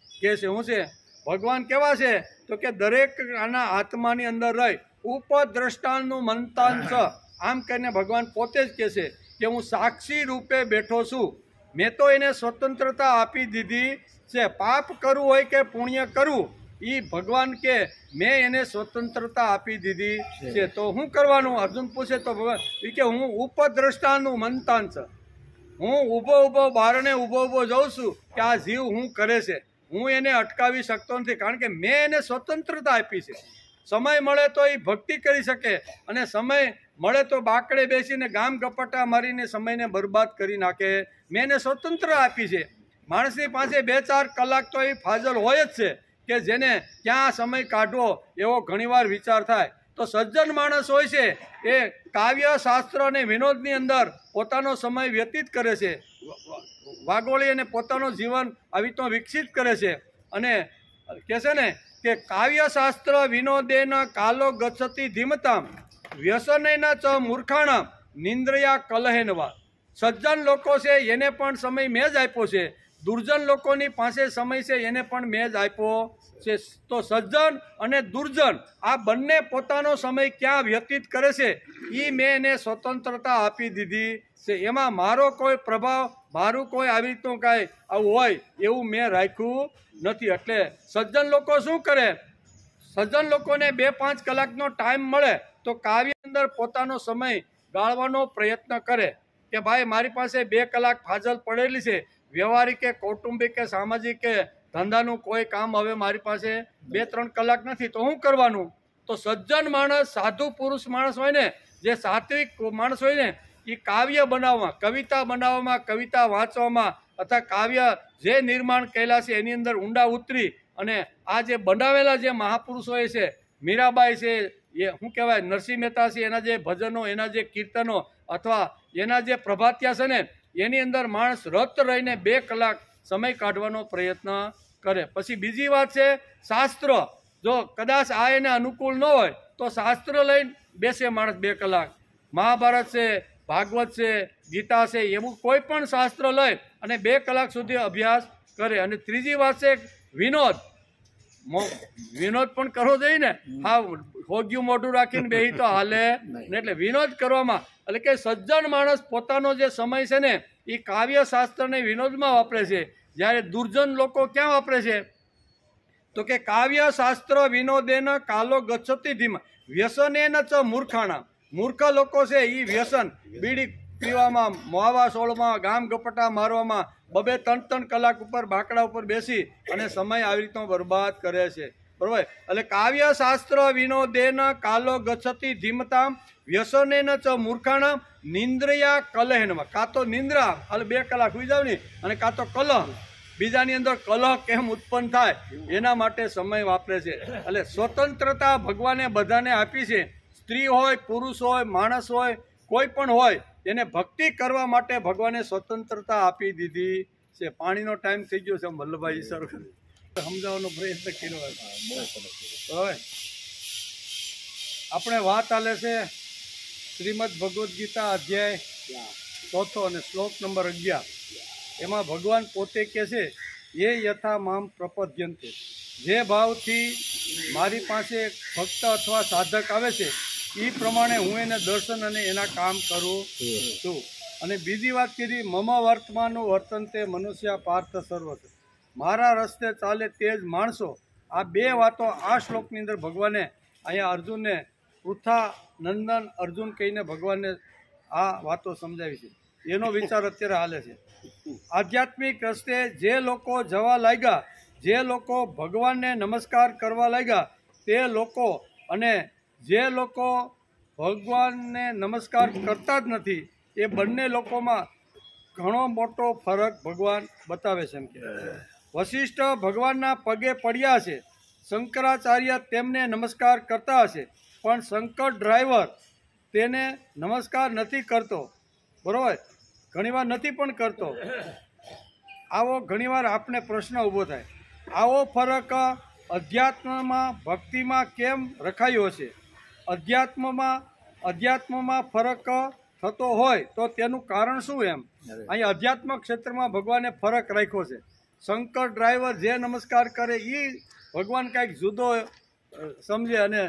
કહે છે. શું છે? ભગવાન કેવા છે? તો કે દરેક આના આત્માની અંદર રહી ઉપદ્રષ્ટાનું મંતાંશ, આમ કહીને ભગવાન પોતે જ કહે છે કે હું સાક્ષી રૂપે બેઠો છું. મેં તો એને સ્વતંત્રતા આપી દીધી છે. પાપ કરવું હોય કે પુણ્ય કરવું, એ ભગવાન કે મેં એને સ્વતંત્રતા આપી દીધી છે. તો શું કરવાનું? અર્જુન પૂછે તો ભગવાન કે હું ઉપદ્રષ્ટાનું મંતાંશ, હું ઊભો બારણે ઊભો જાઉં છું કે આ જીવ હું કરે છે, હું એને અટકાવી શકતો નથી, કારણ કે મેં એને સ્વતંત્રતા આપી છે. સમય મળે તો એ ભક્તિ કરી શકે, અને સમય મળે તો બાકડે બેસીને ગામ ગપટા મારીને સમયને બરબાદ કરી નાખે. મેં એને સ્વતંત્ર આપી છે. માણસની પાસે 2-4 કલાક તો એ ફાજલ હોય જ છે કે જેને ક્યાં સમય કાઢવો એવો ઘણીવાર વિચાર થાય. તો સજ્જન માણસ હોય છે એ કાવ્ય, શાસ્ત્ર અને વિનોદની અંદર પોતાનો સમય વ્યતીત કરે છે, વાગોળી અને પોતાનું જીવન આવી રીતના વિકસિત કરે છે. અને કહે છે ને કે કાવ્ય શાસ્ત્ર વિનોદેન કાલો ગચ્છતિ ધીમતામ વ્યસનેન ચ મૂર્ખાણામ નિંદ્રયા કલહેનવા. સજ્જન લોકો છે એને પણ સમય મેં જ આપ્યો છે, દુર્જન લોકોની પાસે સમય છે એને પણ મેં જ આપ્યો છે. તો સજ્જન અને દુર્જન આ બંને પોતાનો સમય ક્યાં વ્યતીત કરે છે, એ મેં એને સ્વતંત્રતા આપી દીધી છે. એમાં મારો કોઈ પ્રભાવ, મારું કોઈ આવી રીતનું કાંઈ આવું હોય એવું મેં રાખ્યું નથી. એટલે સજ્જન લોકો શું કરે? સજ્જન લોકોને 2-5 કલાકનો ટાઈમ મળે તો કાવ્ય અંદર પોતાનો સમય ગાળવાનો પ્રયત્ન કરે કે ભાઈ મારી પાસે 2 કલાક ફાજલ પડેલી છે, વ્યવહારિક કે કૌટુંબિક કે સામાજિક કે ધંધાનું કોઈ કામ હવે મારી પાસે 2-3 કલાક નથી, તો શું કરવાનું? તો સજ્જન માણસ, સાધુ પુરુષ માણસ હોય ને, જે સાત્વિક માણસ હોય ને, એ કાવ્ય બનાવવામાં, કવિતા બનાવવામાં, કવિતા વાંચવામાં અથવા કાવ્ય જે નિર્માણ કરેલા છે એની અંદર ઊંડા ઉતરી અને આ જે બનાવેલા જે મહાપુરુષોએ છે, મીરાબાઈ છે, એ શું કહેવાય, નરસિંહ મહેતા છે, એના જે ભજનો, એના જે કીર્તનો અથવા એના જે પ્રભાત્યા છે ને, એની અંદર માણસ રત રહીને 2 કલાક સમય કાઢવાનો પ્રયત્ન કરે. પછી બીજી વાત છે શાસ્ત્ર. જો કદાચ આ એને અનુકૂળ ન હોય તો શાસ્ત્ર લઈને બેસે માણસ 2 કલાક. મહાભારત છે, ભાગવત છે, ગીતા છે, એવું કોઈ પણ શાસ્ત્ર લઈ અને 2 કલાક સુધી અભ્યાસ કરે. અને ત્રીજી વાત છે વિનોદ. વિનોદ પણ કરવો જોઈએ ને. હા, હોગ્યું મોઢું રાખીને બેહી તો હાલે ને. એટલે વિનોદ કરવામાં, એટલે કે સજ્જન માણસ પોતાનો જે સમય છે ને એ કાવ્ય શાસ્ત્રને વિનોદમાં વાપરે છે. જ્યારે દુર્જન લોકો ક્યાં વાપરે છે? તો કે કાવ્ય શાસ્ત્ર વિનોદેન કાલો ગચ્છતિ ધીમા વ્યસનેન ચ મૂર્ખાણા. મૂર્ખ લોકો છે એ વ્યસન, બીડી પીવામાં, મોવા સોળમાં, ગામ ગપટા મારવામાં 2-3 કલાક ઉપર બાકડા ઉપર બેસી અને સમય આવી રીતનો બરબાદ કરે છે. બરાબર? એટલે કાવ્ય શાસ્ત્ર વિનોદેન કાલો ગચ્છતિ ધીમતામ વ્યસનેન ચ મૂર્ખાણામ નિંદ્રયા કલહેનમાં. કાં તો નિંદ્રા, એટલે 2 કલાક સુઈ જાવ ને, અને કાં તો કલહ, બીજાની અંદર કલહ કેમ ઉત્પન્ન થાય એના માટે સમય વાપરે છે. એટલે સ્વતંત્રતા ભગવાને બધાને આપી છે. સ્ત્રી હોય, પુરુષ હોય, માણસ હોય, કોઈ પણ હોય, એને ભક્તિ કરવા માટે ભગવાને સ્વતંત્રતા આપી દીધી છે. પાણીનો ટાઈમ થઈ ગયો છે, વલ્લભભાઈ સર સમજાવવાનો પ્રયત્ન કર્યો. હવે આપણે વાત ચાલે છે શ્રીમદ ભગવદ્ ગીતા અધ્યાય 4 અને શ્લોક નંબર 11 એમાં ભગવાન પોતે કહે છે, એ યથા મામ પ્રપદ્યંતે, જે ભાવથી મારી પાસે ભક્ત અથવા સાધક આવે છે એ પ્રમાણે હું એને દર્શન અને એના કામ કરું છું. અને બીજી વાત કીધી, મમ વર્તમાનનું વર્તનતે મનુષ્ય પાર્થ સર્વસ્વ, મારા રસ્તે ચાલે તે જ માણસો. આ બે વાતો આ શ્લોકની અંદર ભગવાને અહીંયા અર્જુનને પૃથા નંદન અર્જુન કહીને ભગવાનને આ વાતો સમજાવી છે. એનો વિચાર અત્યારે હાલે છે. આધ્યાત્મિક રસ્તે જે લોકો જવા લાગ્યા, જે લોકો ભગવાનને નમસ્કાર કરવા લાગ્યા, તે લોકો અને જે લોકો ભગવાનને નમસ્કાર કરતા જ નથી, એ બંને લોકોમાં ઘણો મોટો ફરક ભગવાન બતાવે છે. એમ કે વશિષ્ઠ ભગવાનના પગે પડ્યા છે, શંકરાચાર્ય તેમને નમસ્કાર કરતા હશે, પણ શંકર ડ્રાઈવર તેને નમસ્કાર નથી કરતો. બરાબર, ઘણીવાર નથી પણ કરતો. આવો ઘણીવાર આપણે પ્રશ્ન ઊભો થાય, આવો ફરક અધ્યાત્મમાં ભક્તિમાં કેમ રખાયો છે? અધ્યાત્મમાં ફરક થતો હોય તો તેનું કારણ શું? એમ અહીં અધ્યાત્મ ક્ષેત્રમાં ભગવાને ફરક રાખ્યો છે. શંકર ડ્રાઈવર જે નમસ્કાર કરે એ ભગવાન કાંઈક જુદો સમજે, અને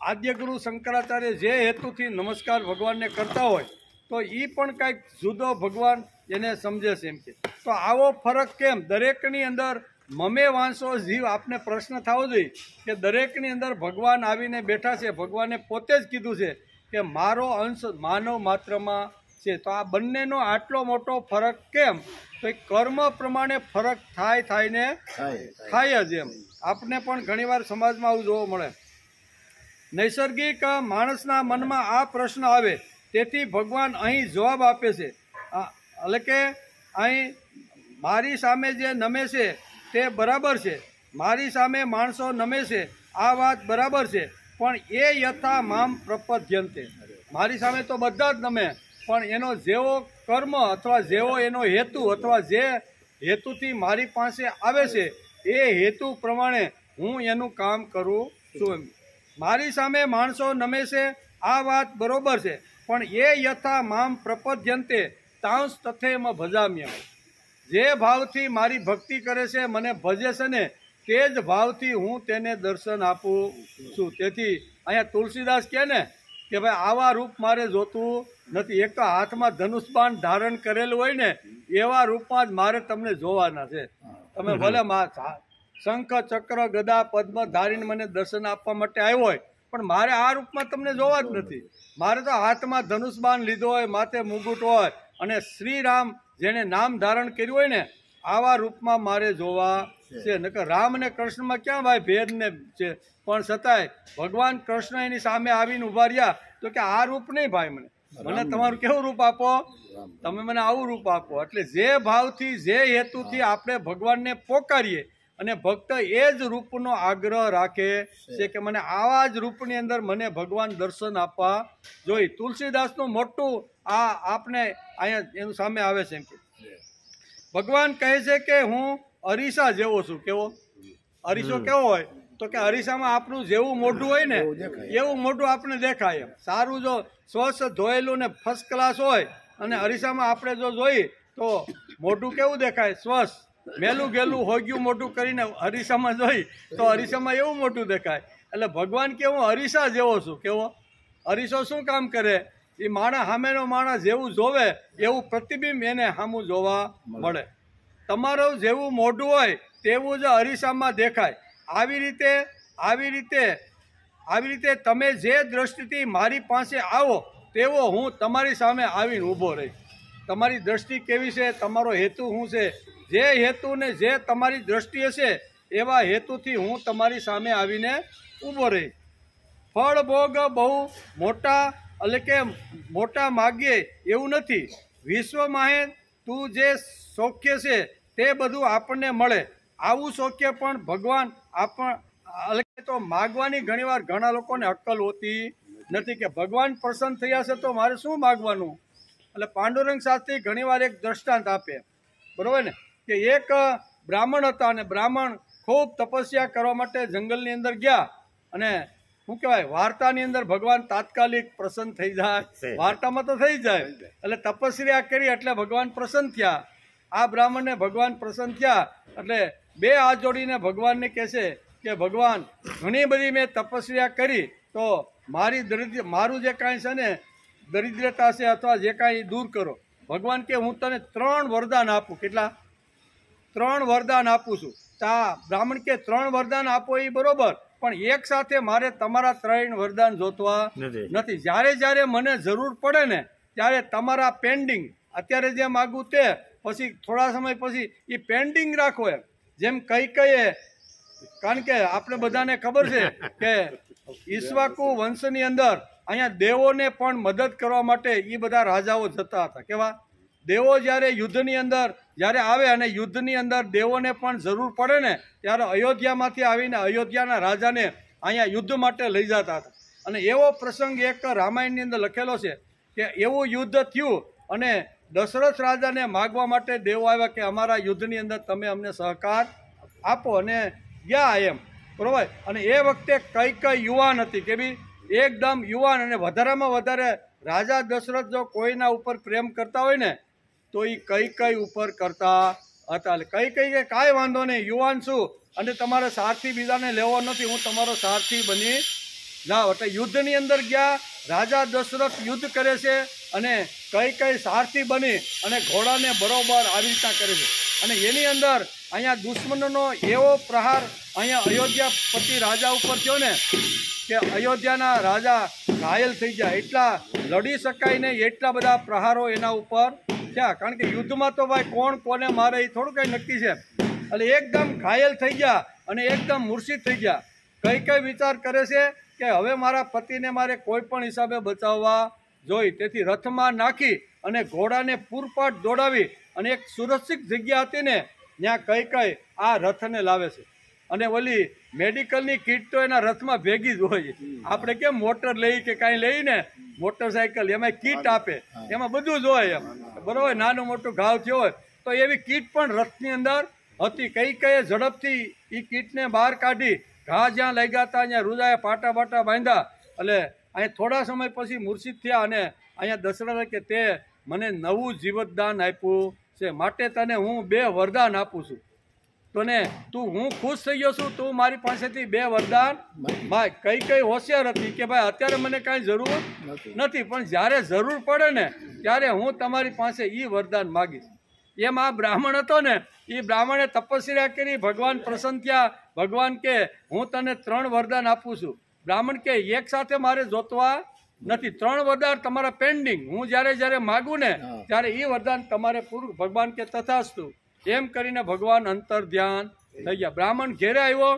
આદ્યગુરુ શંકરાચાર્ય જે હેતુથી નમસ્કાર ભગવાનને કરતા હોય તો એ પણ કાંઈક જુદો ભગવાન એને સમજે છે. એમ કે તો આવો ફરક કેમ? દરેકની અંદર મમે વાંસો જીવ. આપને પ્રશ્ન થવો જોઈએ કે દરેકની અંદર ભગવાન આવીને બેઠા છે. ભગવાને પોતે જ કીધું છે કે મારો અંશ માનવ માત્રમાં છે. તો આ બંનેનો આટલો મોટો ફરક કેમ? તો કર્મ પ્રમાણે ફરક થાય જ. એમ આપને પણ ઘણીવાર સમાજમાં આવું જોવા મળે. નૈસર્ગિક માણસના મનમાં આ પ્રશ્ન આવે, તેથી ભગવાન અહીં જવાબ આપે છે. એટલે કે અહીં મારી સામે જે નમે છે તે બરાબર છે, મારી સામે માણસો નમે છે, આ વાત બરાબર છે, પણ એ યથા મામ પ્રપદ્યંતે, મારી સામે તો બધા જ નમે, પણ એનો જેવો કર્મ અથવા જેવો એનો હેતુ અથવા જે હેતુથી મારી પાસે આવે છે એ હેતુ પ્રમાણે હું એનું કામ કરું છું. મારી સામે માણસો નમે છે, આ વાત બરોબર છે, પણ એ યથા મામ પ્રપદ્યંતે તાંસ તથેમ ભજામ્ય, જે ભાવથી મારી ભક્તિ કરે છે, મને ભજે છે ને, તે જ ભાવથી હું તેને દર્શન આપું છું. તેથી અહીંયા તુલસીદાસ કહે ને કે ભાઈ આવા રૂપ મારે જોતું નથી. એક તો હાથમાં ધનુષબાણ ધારણ કરેલું હોય ને એવા રૂપમાં જ મારે તમને જોવાના છે. તમે ભલે શંખ ચક્ર ગદા પદ્મ ધારીને મને દર્શન આપવા માટે આવ્યો હોય, પણ મારે આ રૂપમાં તમને જોવા જ નથી. મારે તો હાથમાં ધનુષબાણ લીધો હોય, માથે મુગુટ હોય, અને શ્રી રામ જેને નામ ધારણ કર્યું હોય ને આવા રૂપમાં મારે જોવા છે. નકર રામ અને કૃષ્ણમાં ક્યાં ભાઈ ભેદ ને છે? પણ છતાંય ભગવાન કૃષ્ણ એની સામે આવીને ઉભા રહ્યા તો કે આ રૂપ નહીં ભાઈ, મને તમારું કેવું રૂપ આપો, તમે મને આવું રૂપ આપો. એટલે જે ભાવથી જે હેતુથી આપણે ભગવાનને પોકારીએ અને ભક્ત એ જ રૂપનો આગ્રહ રાખે છે કે મને આવા જ રૂપની અંદર મને ભગવાન દર્શન આપવા જોઈએ. તુલસીદાસનું મોટું આ આપને અહીંયા એનું સામે આવે છે. એમ કે ભગવાન કહે છે કે હું અરીસા જેવો છું. કેવો અરીસો કેવો હોય? તો કે અરીસામાં આપણું જેવું મોઢું હોય ને એવું મોઢું આપણે દેખાય. એમ સારું જો સ્વચ્છ ધોયેલું ને ફર્સ્ટ ક્લાસ હોય અને અરીસામાં આપણે જો જોઈએ તો મોઢું કેવું દેખાય? સ્વચ્છ. મેલું ગેલું હોગ્યું મોઢું કરીને અરીસામાં જોઈ તો અરીસામાં એવું મોઢું દેખાય. એટલે ભગવાન કે હું અરીસા જેવો છું. કેવો અરીસો શું કામ કરે? એ માણસ સામેનો માણસ જેવું જોવે એવું પ્રતિબિંબ એને સામું જોવા મળે. તમારું જેવું મોઢું હોય તેવું જ અરીસામાં દેખાય. આવી રીતે તમે જે દ્રષ્ટિથી મારી પાસે આવો તેવો હું તમારી સામે આવીને ઊભો રહી. તમારી દ્રષ્ટિ કેવી છે? તમારો હેતુ શું છે? જે હેતુ ને જે તમારી દ્રષ્ટિ હશે એવા હેતુથી હું તમારી સામે આવીને ઊભો રહી. ફળ ભોગ બહુ મોટા એટલે કે મોટા માગીએ એવું નથી. વિશ્વમાં તું જે સૌખ્ય છે તે બધું આપણને મળે, આવું સૌખ્ય પણ ભગવાન તો માગવાની ઘણીવાર ઘણા લોકોને અક્કલ હોતી નથી કે ભગવાન પ્રસન્ન થયા છે તો મારે શું માગવાનું. એટલે પાંડુરંગ શાસ્ત્રી ઘણીવાર એક દ્રષ્ટાંત આપે, બરોબર ને, કે એક બ્રાહ્મણ હતા અને બ્રાહ્મણ ખૂબ તપસ્યા કરવા માટે જંગલની અંદર ગયા અને શું કહેવાય, વાર્તાની અંદર ભગવાન તાત્કાલિક પ્રસન્ન થઈ જાય, વાર્તામાં તો થઈ જાય. એટલે તપસ્યા કરી એટલે ભગવાન પ્રસન્ન થયા. આ બ્રાહ્મણને ભગવાન પ્રસન્ન થયા એટલે બે હાથ જોડીને ભગવાનને કહેશે કે ભગવાન, ઘણી બધી મેં તપસ્યા કરી તો મારું જે કાંઈ છે ને દરિદ્રતા છે અથવા જે કાંઈ દૂર કરો. ભગવાન કે હું તને 3 વરદાન આપું. કેટલા? 3 વરદાન આપું છું. તા બ્રાહ્મણ કે 3 વરદાન આપો એ બરોબર, પણ એક સાથે મારે તમારા 3 વરદાન જોતવા નથી. જ્યારે મને જરૂર પડે ને ત્યારે તમારા પેન્ડિંગ, અત્યારે જે માગું તે પછી થોડા સમય પછી એ પેન્ડિંગ રાખો. એમ જેમ કઈ કારણ કે આપણે બધાને ખબર છે કે ઈક્ષ્વાકુ વંશની અંદર અહીંયા દેવોને પણ મદદ કરવા માટે એ બધા રાજાઓ જતા હતા. કેવા દેવો જ્યારે યુદ્ધની અંદર જ્યારે આવે અને યુદ્ધની અંદર દેવોને પણ જરૂર પડે ને ત્યારે અયોધ્યામાંથી આવીને અયોધ્યાના રાજાને અહીંયા યુદ્ધ માટે લઈ જતા હતા. અને એવો પ્રસંગ એક રામાયણની અંદર લખેલો છે કે એવું યુદ્ધ થયું અને દશરથ રાજાને માગવા માટે દેવો આવ્યા કે અમારા યુદ્ધની અંદર તમે અમને સહકાર આપો, અને ગયા એમ, બરોબર. અને એ વખતે કઈ યુવાન હતી કે ભાઈ એકદમ યુવાન, અને વધારેમાં વધારે રાજા દશરથ જો કોઈના ઉપર પ્રેમ કરતા હોય ને તો એ કઈ ઉપર કરતા હતા. એટલે કઈ કે કાંઈ વાંધો નહીં, યુવાન છું અને તમારે સારથી બીજાને લેવો નથી, હું તમારો સારથી બની જાઓ. એટલે યુદ્ધની અંદર ગયા, રાજા દશરથ યુદ્ધ કરે છે અને કઈ સારથી બની અને ઘોડાને બરોબર આવી રીતના કરે છે. અને એની અંદર અહીંયા દુશ્મનોનો એવો પ્રહાર અહીંયા અયોધ્યાપતિ રાજા ઉપર થયો ને કે અયોધ્યાના રાજા ઘાયલ થઈ ગયા. એટલા લડી શકાય નહીં, એટલા બધા પ્રહારો એના ઉપર થયા. કારણ કે યુદ્ધમાં તો ભાઈ કોણ કોને મારે એ થોડું કંઈ નક્કી છે. એટલે એકદમ ઘાયલ થઈ ગયા અને એકદમ મૂર્છિત થઈ ગયા. કઈ વિચાર કરે છે કે હવે મારા પતિને મારે કોઈ પણ હિસાબે બચાવવા જોઈ. તેથી રથમાં નાખી અને ઘોડાને પૂરપાટ દોડાવી અને એક સુરક્ષિત જગ્યા હતી ને ત્યાં કઈ આ રથને લાવે છે. અને ઓલી મેડિકલની કીટ તો એના રથમાં ભેગી જ હોય. આપણે કેમ મોટર લઈ કે કાંઈ લઈને મોટરસાયકલ એમાં કીટ આપે, એમાં બધું જ હોય એમ, બરોબર. નાનું મોટું ઘાવ થયો હોય તો એવી કીટ પણ રથની અંદર હતી. કઈ ઝડપથી એ કીટને બહાર કાઢી, ઘા જ્યાં લાગ્યા હતા અહીંયા રૂજાએ પાટા બાંધ્યા. એટલે અહીંયા થોડા સમય પછી મૂર્છિત થયા અને અહીંયા દશરથે કે તે મને નવું જીવતદાન આપ્યું છે, માટે તને હું 2 વરદાન આપું છું. તો ને તું, હું ખુશ થઈ ગયો છું, તું મારી પાસેથી 2 વરદાન માગ. કઈ હોશિયાર હતી કે ભાઈ અત્યારે મને કાંઈ જરૂર નથી, પણ જ્યારે જરૂર પડે ને ત્યારે હું તમારી પાસે એ વરદાન માગીશ. એમ આ બ્રાહ્મણ હતો ને એ બ્રાહ્મણે તપસ્યા કરી, ભગવાન પ્રસન્ન થયા. ભગવાન કે હું તને 3 વરદાન આપું છું. બ્રાહ્મણ કે એક સાથે મારે જોતવા નથી, 3 વરદાન તમારા પેન્ડિંગ, હું જ્યારે માગું ને ત્યારે એ વરદાન તમારે પૂરું. ભગવાન કે તથાસ્તુ. એમ કરીને ભગવાન અંતર ધ્યાન થઈ ગયા. બ્રાહ્મણ ઘેરે આવ્યો,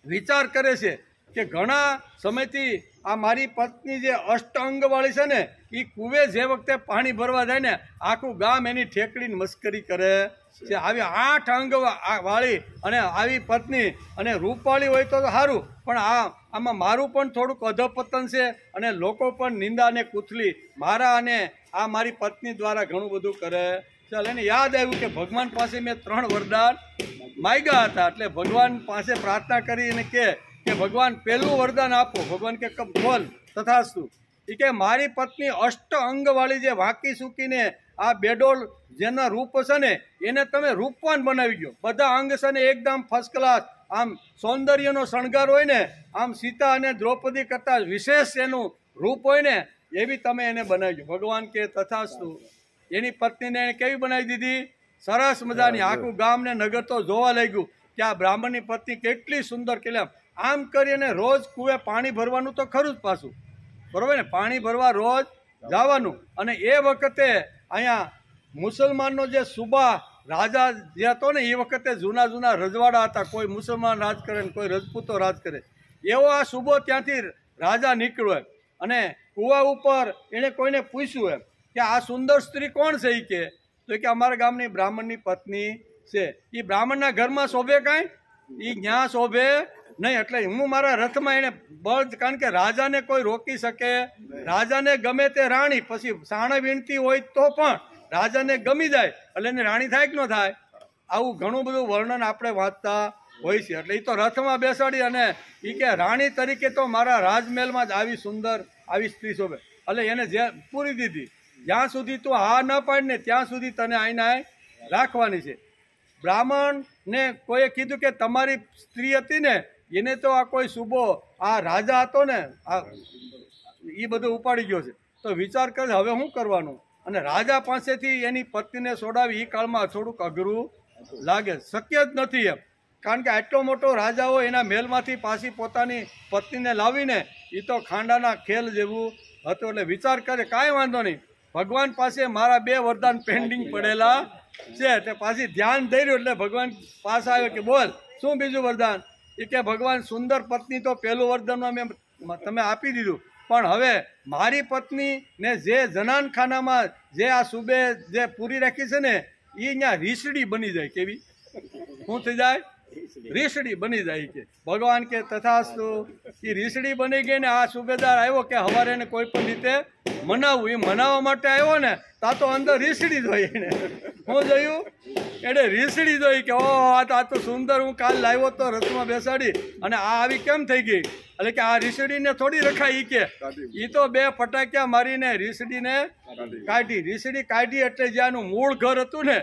વિચાર કરે છે કે ઘણા સમયથી આ મારી પત્ની જે અષ્ટાંગવાળી છે ને એ કુવે જે વખતે પાણી ભરવા જાય ને આખું ગામ એની ઠેકડીને મસ્કરી કરે છે. આવી 8 અંગ વાળી અને આવી પત્ની અને રૂપવાળી હોય તો સારું, પણ આમાં મારું પણ થોડુંક અધપતન છે અને લોકો પણ નિંદા અને કુથલી મારા અને આ મારી પત્ની દ્વારા ઘણું બધું કરે. ચાલ એને યાદ આવ્યું કે ભગવાન પાસે મેં 3 વરદાન માગ્યા હતા. એટલે ભગવાન પાસે પ્રાર્થના કરી અને કે ભગવાન પહેલું વરદાન આપો. ભગવાન કે બોલ તથાસ્તુ. એ કે મારી પત્ની અષ્ટ અંગવાળી જે વાંકી સૂકીને આ બેડોલ જેના રૂપ છે ને એને તમે રૂપવાન બનાવી ગયો. બધા અંગ છે ને એકદમ ફર્સ્ટ ક્લાસ, આમ સૌંદર્યનો શણગાર હોય ને આમ સીતા અને દ્રૌપદી કરતાં વિશેષ એનું રૂપ હોય ને એવી તમે એને બનાવી ગયો. ભગવાન કે તથાસ્તુ. એની પત્નીને એને કેવી બનાવી દીધી? સરસ મજાની. આખું ગામ ને નગર તો જોવા લાગ્યું કે આ બ્રાહ્મણની પત્ની કેટલી સુંદર. કે આમ કરીને રોજ કુએ પાણી ભરવાનું તો ખરું જ પાછું, બરોબર ને, પાણી ભરવા રોજ જવાનું. અને એ વખતે અહીંયા મુસલમાનનો જે સુબા રાજા જે હતો ને એ વખતે જૂના રજવાડા હતા. કોઈ મુસલમાન રાજ કરે ને કોઈ રજપૂતો રાજ કરે. એવો આ સુબો ત્યાંથી રાજા નીકળ્યો એમ. અને કુવા ઉપર એણે કોઈને પૂછ્યું એમ કે આ સુંદર સ્ત્રી કોણ છે? એ કે તો કે અમારા ગામની બ્રાહ્મણની પત્ની છે. એ બ્રાહ્મણના ઘરમાં શોભે કાંઈ? એ જ્યાં શોભે નહીં. એટલે હું મારા રથમાં એને બળ, કારણ કે રાજાને કોઈ રોકી શકે, રાજાને ગમે તે રાણી, પછી સાણે વીણતી હોય તો પણ રાજાને ગમી જાય એટલે એને રાણી થાય કે ન થાય? આવું ઘણું બધું વર્ણન આપણે વાંચતા હોય છે. એટલે એ તો રથમાં બેસાડી અને એ કે રાણી તરીકે તો મારા રાજમહેલમાં જ આવી સુંદર આવી સ્ત્રી શોભે. એટલે એને જે પૂરી દીધી, જ્યાં સુધી તું હા ન પાડ ને ત્યાં સુધી તને આઈને રાખવાની છે. બ્રાહ્મણને કોઈએ કીધું કે તમારી સ્ત્રી હતી ને એને તો આ કોઈ સુબો આ રાજા હતો ને આ એ બધું ઉપાડી ગયો છે. તો વિચાર કરે હવે શું કરવાનું, અને રાજા પાસેથી એની પત્નીને છોડાવી એ કાળમાં થોડુંક અઘરું લાગે, શક્ય જ નથી એમ. કારણ કે આટલો મોટો રાજા હોય એના મહેલમાંથી પાછી પોતાની પત્નીને લાવીને એ તો ખાંડાના ખેલ જેવું હતું. એટલે વિચાર કરે કાંઈ વાંધો નહીં, ભગવાન પાસે મારા 2 વરદાન પેન્ડિંગ પડેલા છે. એટલે પાછી ધ્યાન થઈ રહ્યું એટલે ભગવાન પાસે આવ્યો કે બોલ શું બીજું વરદાન? એ કે ભગવાન સુંદર પત્ની તો પહેલું વરદાનમાં મેં તમે આપી દીધું, પણ હવે મારી પત્નીને જે જનાનખાનામાં જે આ સુબે જે પૂરી રાખી છે ને એ અહીંયા રીસડી બની જાય. કેવી શું થઈ જાય? રીસડી બની જાય કે ભગવાન કે તથાસ્તુ. એ રીસડી બની ગઈ ને આ સુબેદાર આવ્યો કે હવારે એને કોઈ પણ રીતે મનાવવું. એ મનાવવા માટે આવ્યો ને તા તો અંદર રીસડી જોઈ એને શું જોયું? એટલે રીસડી જોઈ કે ઓ આ તો સુંદર, હું કાલ લાવ્યો તો રથમાં બેસાડી અને આ આવી કેમ થઈ ગઈ? એટલે કે આ રીસડીને થોડી રખાય. એ કે એ તો 2 ફટાક્યા મારીને રીસડીને કાઢી. રીસડી કાઢી એટલે જ્યાંનું મૂળ ઘર હતું ને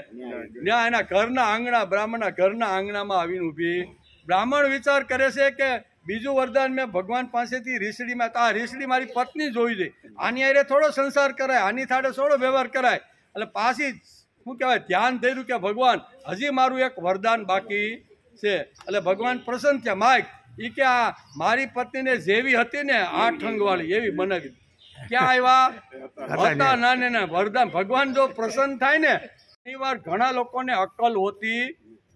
ત્યાં એના ઘરના આંગણા, બ્રાહ્મણના ઘરના આંગણામાં આવીને ઊભી. બ્રાહ્મણ વિચાર કરે છે કે બીજું વરદાન મેં ભગવાન પાસેથી રીસડીમાં, આ રીસડી મારી પત્ની જોઈ દે, આની હારે થોડો સંસાર કરાય, આની થાળે થોડો વ્યવહાર કરાય. એટલે પાછી શું કહેવાય ધ્યાન થયું કે ભગવાન હજી મારું એક વરદાન બાકી છે. એટલે ભગવાન પ્રસન્ન થયા. માઇક એ કે આ મારી પત્નીને જેવી હતી ને 8 ઠંગવાળી એવી બનાવી. ક્યાં આવ્યા હતા નાને ના વરદાન. ભગવાન જો પ્રસન્ન થાય ને ઘણી વાર ઘણા લોકોને અક્કલ હોતી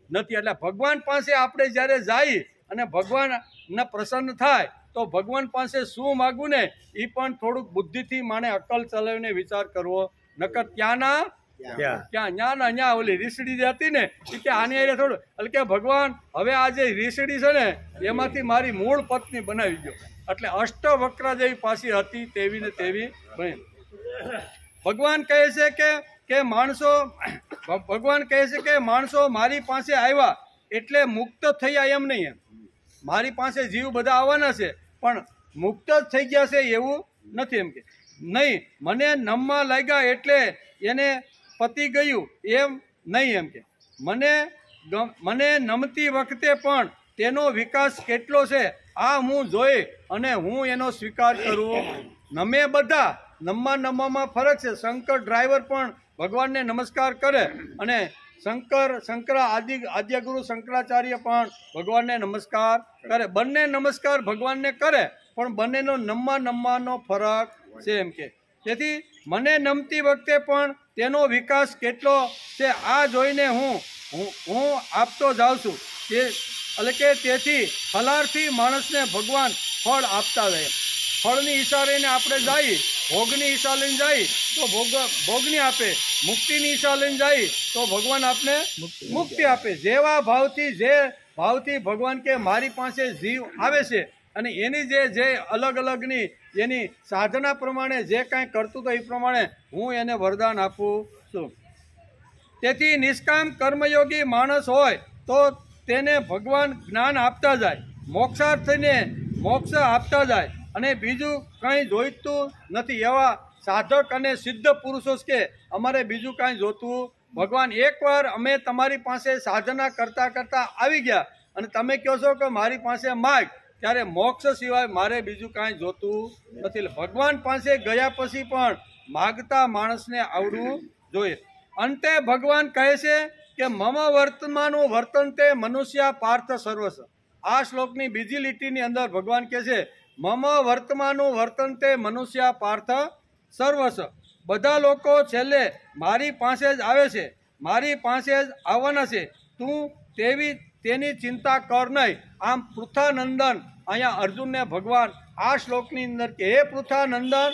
નથી. એટલે ભગવાન પાસે આપણે જ્યારે જઈએ અને ભગવાનના પ્રસન્ન થાય તો ભગવાન પાસે શું માગવું ને એ પણ થોડુંક બુદ્ધિથી માણે અક્કલ ચલાવીને વિચાર કરવો. નકર ત્યાંના ત્યાં ઓલી રીસડી જે હતી ને એ કે આની હારે થોડું. એટલે કે ભગવાન હવે આ જે રીસડી છે ને એમાંથી મારી મૂળ પત્ની બનાવી ગયો. એટલે અષ્ટવક્રા જેવી પાછી હતી તેવી ને તેવી બની. ભગવાન કહે છે કે માણસો મારી પાસે આવ્યા એટલે મુક્ત થયા એમ નહીં. એમ મારી પાસે જીવ બધા આવવાના છે પણ મુક્ત જ થઈ ગયા છે એવું નથી. એમ કે નહીં મને નમવા લાગ્યા એટલે એને પતી ગયું એમ નહીં. એમ કે મને નમતી વખતે પણ તેનો વિકાસ કેટલો છે આ હું જોઈ અને હું એનો સ્વીકાર કરું. નમે બધા, નમવામાં ફરક છે. શંકર ડ્રાઈવર પણ ભગવાનને નમસ્કાર કરે અને આદ્યગુરુ શંકરાચાર્ય પણ ભગવાનને નમસ્કાર કરે. બંને નમસ્કાર ભગવાનને કરે પણ બંનેનો નમવાનો ફરક છે. એમ કે તેથી મને નમતી વખતે પણ તેનો વિકાસ કેટલો છે આ જોઈને હું આપતો જાઉં છું. એટલે કે તેથી ફલારથી માણસને ભગવાન ફળ આપતા રહે. ફળની ઈશારીને આપણે જઈએ, ભોગની ઈચ્છા લઈને જઈએ તો ભોગની આપે, મુક્તિની ઈચ્છા લઈને જઈએ તો ભગવાન આપને મુક્તિ આપે. જેવા ભાવથી ભગવાન કે મારી પાસે જીવ આવે છે અને એની જે અલગ અલગની એની સાધના પ્રમાણે જે કાંઈ કરતું તો એ પ્રમાણે હું એને વરદાન આપું છું. તેથી નિષ્કામ કર્મયોગી માણસ હોય તો તેને ભગવાન જ્ઞાન આપતા જાય, મોક્ષાર્થીને મોક્ષ આપતા જાય અને બીજું કંઈ જોઈતું નથી. એવા સાધક અને સિદ્ધ પુરુષો કે અમારે બીજું કાંઈ જોતું. ભગવાન એકવાર અમે તમારી પાસે સાધના કરતાં આવી ગયા અને તમે કહો છો કે મારી પાસે માગ, ત્યારે મોક્ષ સિવાય મારે બીજું કાંઈ જોતું નથી. ભગવાન પાસે ગયા પછી પણ માગતા માણસને આવડવું જોઈએ. અંતે ભગવાન કહે છે કે મમ વર્તમાનું વર્તન તે મનુષ્ય પાર્થ સર્વસ્વ. આ શ્લોકની બીજી લીટીની અંદર ભગવાન કહે છે મમ વર્તમાનું વર્તન તે મનુષ્ય પાર્થ સર્વસ્વ. બધા લોકો છેલ્લે મારી પાસે જ આવે છે, મારી પાસે જ આવવાના છે. તું તેની ચિંતા કર નહીં. આમ પૃથાનંદન અહીંયા અર્જુનને ભગવાન આ શ્લોકની અંદર કે હે પૃથાનંદન,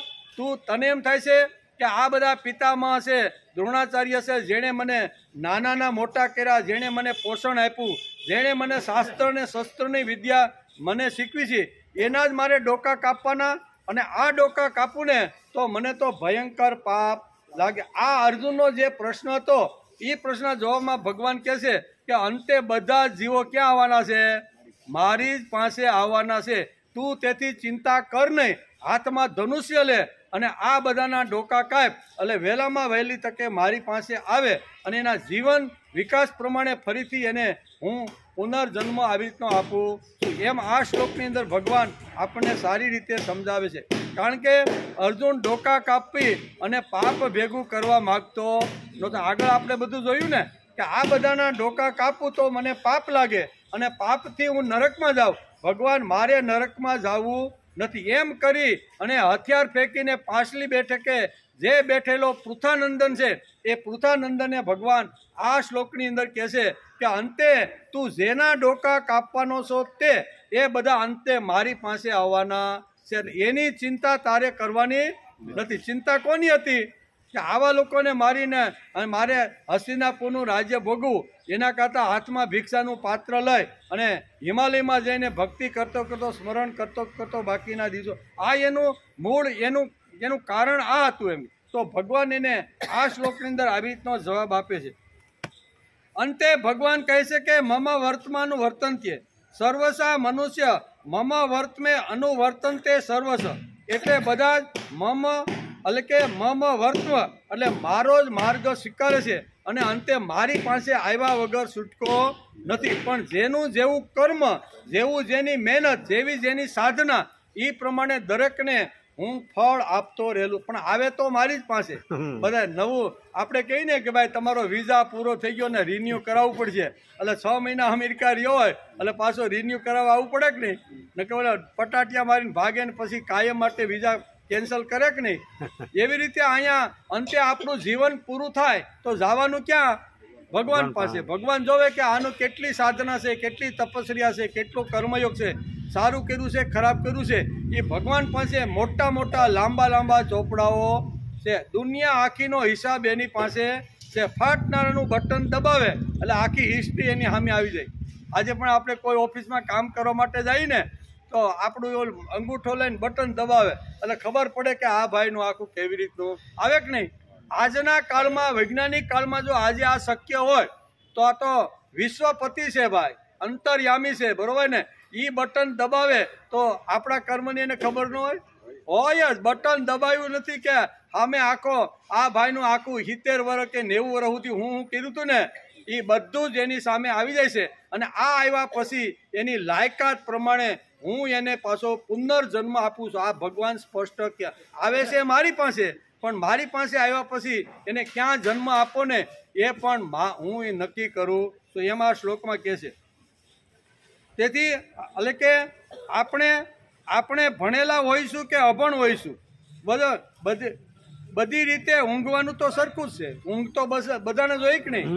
તને એમ થાય છે કે આ બધા પિતામહ છે, દ્રોણાચાર્ય છે, જેણે મને નાના મોટા કર્યા, જેણે મને પોષણ આપ્યું, જેણે મને શાસ્ત્ર ને શસ્ત્રની વિદ્યા મને શીખવી છે, એના જ મારે ડોકા કાપવાના અને આ ડોકા કાપું ને તો મને તો ભયંકર પાપ લાગે. આ અર્જુનનો જે પ્રશ્ન હતો એ પ્રશ્નના જવાબમાં ભગવાન કહે છે કે અંતે બધા જીવો ક્યાં આવવાના છે? મારી જ પાસે આવવાના છે. તું તેથી ચિંતા કર નહીં, હાથમાં ધનુષ્ય લે અને આ બધાના ડોકા કાપ, એટલે વહેલામાં વહેલી તકે મારી પાસે આવે અને એના જીવન વિકાસ પ્રમાણે ફરીથી એને હું પુનર્જન્મ આવી રીતનો આપું છું. એમ આ શ્લોકની અંદર ભગવાન આપણને સારી રીતે સમજાવે છે. કારણ કે અર્જુન ડોકા કાપી અને પાપ ભેગું કરવા માગતો નહોતો. આગળ આપણે બધું જોયું ને કે આ બધાના ડોકા કાપું તો મને પાપ લાગે અને પાપથી હું નરકમાં જાઉં. ભગવાન મારે નરકમાં જવું નથી એમ કરી અને હથિયાર ફેંકીને પાછલી બેઠકે જે બેઠેલો પૃથાનંદન છે એ પૃથાનંદને ભગવાન આ શ્લોકની અંદર કહે છે કે અંતે તું જેના ડોકા કાપવાનો છો તે એ બધા અંતે મારી પાસે આવવાના છે. એની ચિંતા તારે કરવાની નથી. ચિંતા કોની હતી કે આવા લોકોને મારીને અને મારે હસ્તિનાપુરનું રાજ્ય ભોગવું, એના કરતાં હાથમાં ભિક્ષાનું પાત્ર લઈ અને હિમાલયમાં જઈને ભક્તિ કરતો કરતો સ્મરણ કરતો કરતો બાકીના દિવસો, આ એનું મૂળ એનું કારણ આ હતું. એમ તો ભગવાન એને આ શ્લોકની અંદર આવી રીતનો જવાબ આપે છે. અંતે ભગવાન કહે છે કે મમ વર્તમાનું વર્તનત્ય સર્વસા મનુષ્ય મમ વર્તમે અનુવર્તનતે સર્વસ. એટલે બધા જ મમ એટલે કે મમ વર્તવ એટલે મારો જ માર્ગ સ્વીકારે છે અને અંતે મારી પાસે આવ્યા વગર છૂટકો નથી. પણ જેનું જેવું કર્મ, જેવું જેની મહેનત, જેવી જેની સાધના, એ પ્રમાણે દરેકને હું ફળ આપતો રહેલું. પણ આવે તો મારી જ પાસે. બધા નવું આપણે કહીએ ને કે ભાઈ તમારો વિઝા પૂરો થઈ ગયો ને રિન્યુ કરાવવું પડશે, એટલે 6 મહિના અમેરિકા રહ્યો હોય એટલે પાછો રિન્યુ કરાવવા આવવું પડે કે નહીં? ને કે ઓલા પટાટિયા મારીને ભાગે ને પછી કાયમ માટે વિઝા કેન્સલ કરે કે નહીં? એવી રીતે અહીંયા અંતે આપણું જીવન પૂરું થાય તો જવાનું ક્યાં? ભગવાન પાસે. ભગવાન જોવે કે આનું કેટલી સાધના છે, કેટલી તપસ્યા છે, કેટલો કર્મયોગ છે, સારું કર્યું છે, ખરાબ કર્યું છે. એ ભગવાન પાસે મોટા મોટા લાંબા લાંબા ચોપડાઓ છે. દુનિયા આખીનો હિસાબ એની પાસે છે. ફાટનારાનું બટન દબાવે એટલે આખી હિસ્ટ્રી એની સામે આવી જાય. આજે પણ આપણે કોઈ ઓફિસમાં કામ કરવા માટે જઈએ ને તો આપણું અંગૂઠો લઈને બટન દબાવે એટલે ખબર પડે કે આ ભાઈનું આખું કેવી રીતનું આવે કે નહીં. આજના કાળમાં, વૈજ્ઞાનિક કાળમાં જો આજે આ શક્ય હોય તો આ તો વિશ્વપતિ છે ભાઈ, અંતર્યામી છે, બરોબર ને? એ બટન દબાવે તો આપણા કર્મની એને ખબર ન હોય જ. બટન દબાવ્યું નથી કે સામે આખો આ ભાઈનું આખું 70 વર્ષ કે 90 વર્ષ સુધી હું કર્યું હતું ને એ બધું જ એની સામે આવી જાય છે. અને આ આવ્યા પછી એની લાયકાત પ્રમાણે હું એને પાછો પુનર્જન્મ આપું છું. આ ભગવાન સ્પષ્ટ કે આવે છે મારી પાસે, પણ મારી પાસે આવ્યા પછી એને ક્યાં જન્મ આપો ને એ પણ હું એ નક્કી કરું. તો એમાં શ્લોકમાં કહે છે. તેથી એટલે કે આપણે ભણેલા હોઈશું કે અભણ હોઈશું, બધી રીતે ઊંઘવાનું તો સરખું જ છે. ઊંઘ તો બસ બધાને જ હોય કે નહીં?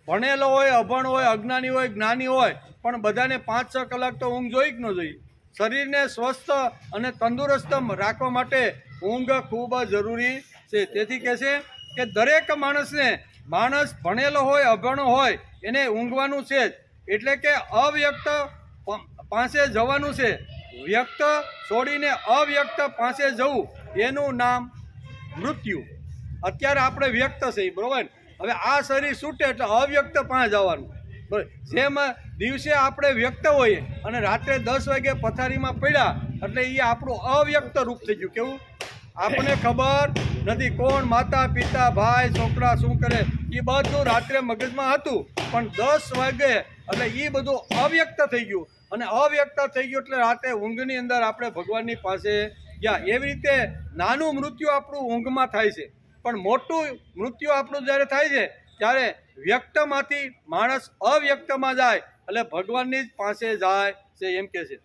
ભણેલો હોય, અભણ હોય, અજ્ઞાની હોય, જ્ઞાની હોય, પણ બધાને 5-6 કલાક તો ઊંઘ જોઈ કે ન જોઈએ? શરીરને સ્વસ્થ અને તંદુરસ્ત રાખવા માટે ઊંઘ ખૂબ જરૂરી છે. તેથી કહે છે કે દરેક માણસ ભણેલો હોય, અભણ હોય, એને ઊંઘવાનું છે જ. એટલે કે અવ્યક્ત પાસે જવાનું છે. વ્યક્ત છોડીને અવ્યક્ત પાસે જવું એનું નામ મૃત્યુ. અત્યારે આપણે વ્યક્ત છે, બરોબર? હવે આ શરીર છૂટે એટલે અવ્યક્ત પાસે જવાનું. બરાબર? જેમ દિવસે આપણે વ્યક્ત હોઈએ અને રાત્રે 10 વાગે પથારીમાં પડ્યા એટલે એ આપણું અવ્યક્ત રૂપ થઈ ગયું. કેવું? આપણને ખબર નથી કોણ માતા પિતા ભાઈ છોકરા શું કરે, એ બધું રાત્રે મગજમાં હતું, પણ 10 વાગે એટલે એ બધું અવ્યક્ત થઈ ગયું. અને અવ્યક્ત થઈ ગયું એટલે રાતે ઊંઘની અંદર આપણે ભગવાનની પાસે ગયા. એવી રીતે નાનું મૃત્યુ આપણું ઊંઘમાં થાય છે, પણ મોટું મૃત્યુ આપણું જ્યારે થાય છે ત્યારે વ્યક્તમાંથી માણસ અવ્યક્તમાં જાય એટલે ભગવાનની જ પાસે જાય છે એમ કે છે.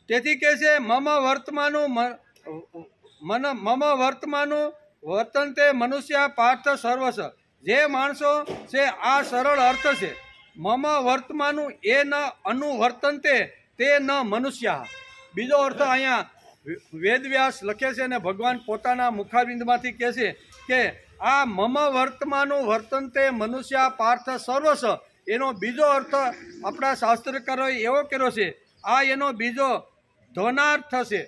તેથી કહે છે મમ વર્તમાનું વર્તનતે મનુષ્ય પાર્થ સર્વસ. જે માણસો છે આ સરળ અર્થ છે. મમ વર્તમાનું એ ન અનુવર્તનતે તે ન મનુષ્ય. બીજો અર્થ અહીંયા વેદવ્યાસ લખે છે અને ભગવાન પોતાના મુખારવિંદમાંથી કહે છે કે આ મમ વર્તમાનું વર્તનતે મનુષ્ય પાર્થ સર્વસ, એનો બીજો અર્થ આપણા શાસ્ત્રકારોએ એવો કર્યો છે. આ એનો બીજો ધ્વનાર્થ છે.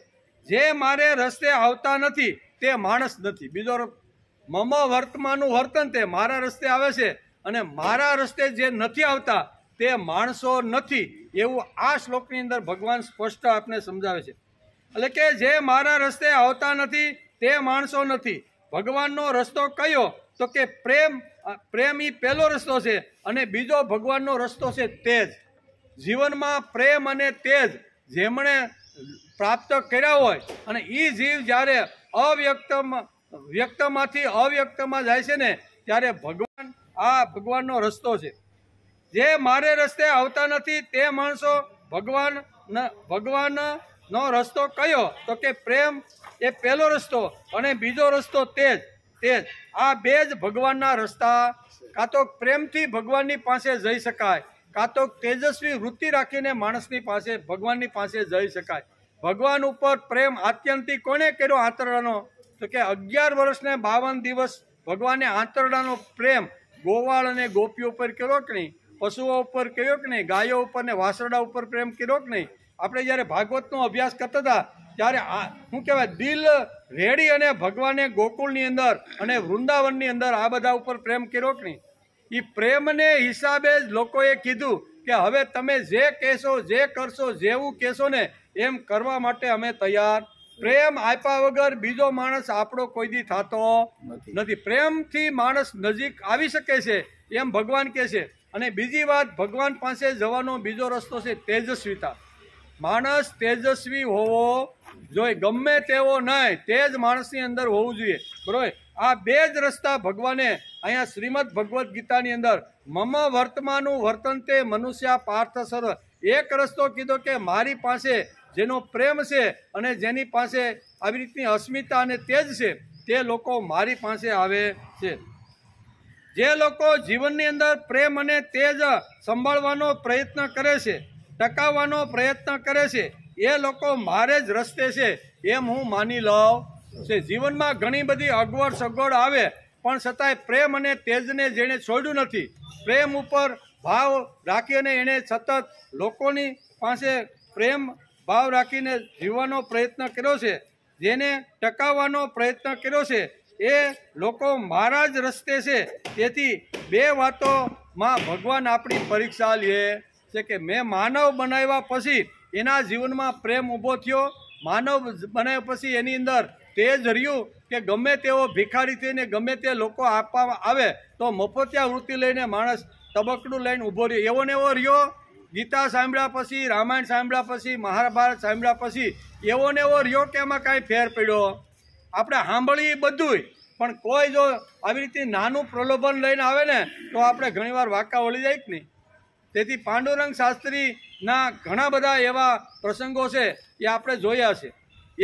જે મારે રસ્તે આવતા નથી તે માણસ નથી. બીજો મમ વર્તમાનનું વર્તન તે મારા રસ્તે આવે છે અને મારા રસ્તે જે નથી આવતા તે માણસો નથી, એવું આ શ્લોકની અંદર ભગવાન સ્પષ્ટ આપને સમજાવે છે. એટલે કે જે મારા રસ્તે આવતા નથી તે માણસો નથી. ભગવાનનો રસ્તો કયો? તો કે પ્રેમ એ પહેલો રસ્તો છે અને બીજો ભગવાનનો રસ્તો છે તેજ. જીવનમાં પ્રેમ અને તેજ જેમણે પ્રાપ્ત કર્યા હોય અને એ જીવ જ્યારે વ્યક્તમાંથી અવ્યક્તમાં જાય છે ને ત્યારે ભગવાનનો રસ્તો છે. જે મારે રસ્તે આવતા નથી તે માણસો ભગવાનનો રસ્તો કયો? તો કે પ્રેમ એ પહેલો રસ્તો અને બીજો રસ્તો તેજ. આ બે જ ભગવાનના રસ્તા. કાં તો પ્રેમથી ભગવાનની પાસે જઈ શકાય, કાં તો તેજસ્વી વૃત્તિ રાખીને માણસની પાસે ભગવાનની પાસે જઈ શકાય. ભગવાન ઉપર પ્રેમ આત્યંતિક કોને કર્યો આંતરડાનો? તો કે 11 વર્ષ ને 52 દિવસ ભગવાને આંતરડાનો પ્રેમ ગોવાળ અને ગોપીઓ ઉપર કર્યો કે નહીં? પશુઓ ઉપર કર્યો કે નહીં? ગાયો ઉપર ને વાસરડા ઉપર પ્રેમ કર્યો કે નહીં? આપણે જ્યારે ભાગવતનો અભ્યાસ કરતા હતા ત્યારે શું કહેવાય, દિલ રેડી અને ભગવાને ગોકુળની અંદર અને વૃંદાવનની અંદર આ બધા ઉપર પ્રેમ કર્યો કે નહીં? એ પ્રેમને હિસાબે જ લોકોએ કીધું કે હવે તમે જે કહેશો, જે કરશો, જેવું કહેશો ને એમ કરવા માટે અમે તૈયાર. પ્રેમ આપ્યા વગર બીજો માણસ આપણો કોઈ દી થતો નથી. પ્રેમથી માણસ નજીક આવી શકે છે એમ ભગવાન કહે છે. અને બીજી વાત, ભગવાન પાસે જવાનો બીજો રસ્તો છે તેજસ્વીતા. માણસ તેજસ્વી હોવો જોઈએ, ગમે તેવો નહીં, તેજ માણસની અંદર હોવું જોઈએ. બરોબર? આ બે જ રસ્તા ભગવાને અહીંયા શ્રીમદ ભગવદ્ ગીતાની અંદર મમ વર્તમાનું વર્તનતે મનુષ્ય પાર્થ સર્વ એક રસ્તો કીધો કે મારી પાસે જેનો પ્રેમ છે અને જેની પાસે આવી રીતની અસ્મિતા અને તેજ છે તે લોકો મારી પાસે આવે છે. જે લોકો જીવનની અંદર પ્રેમ અને તેજ સંભાળવાનો પ્રયત્ન કરે છે, ટકાવવાનો પ્રયત્ન કરે છે, એ લોકો મારે જ રસ્તે છે એમ હું માની લઉં છે. જીવનમાં ઘણી બધી અગવડ સગવડ આવે પણ છતાંય પ્રેમ અને તેજને જેણે છોડ્યું નથી, પ્રેમ ઉપર ભાવ રાખીને એણે સતત લોકોની પાસે પ્રેમ ભાવ રાખીને જીવવાનો પ્રયત્ન કર્યો છે, જેને ટકાવવાનો પ્રયત્ન કર્યો છે, એ લોકો મારા જ રસ્તે છે. તેથી બે વાતોમાં ભગવાન આપણી પરીક્ષા લે છે કે મેં માનવ બનાવ્યા પછી એના જીવનમાં પ્રેમ ઊભો થયો, માનવ બનાવ્યા પછી એની અંદર તેજ રહ્યું કે ગમે તેવો ભિખારી થઈને ગમે તે લોકો આપવા આવે તો મફતિયા વૃત્તિ લઈને માણસ તબકડું લઈને ઊભો રહ્યો, એવો ને એવો રહ્યો. ગીતા સાંભળ્યા પછી, રામાયણ સાંભળ્યા પછી, મહાભારત સાંભળ્યા પછી એવો ને એવો રહ્યો કે એમાં કાંઈ ફેર પડ્યો? આપણે સાંભળીએ બધુંય પણ કોઈ જો આવી રીતે નાનું પ્રલોભન લઈને આવે ને તો આપણે ઘણીવાર વાંકા વળી જાય કે નહીં. તેથી પાંડુરંગ શાસ્ત્રીના ઘણા બધા એવા પ્રસંગો છે એ આપણે જોયા છે.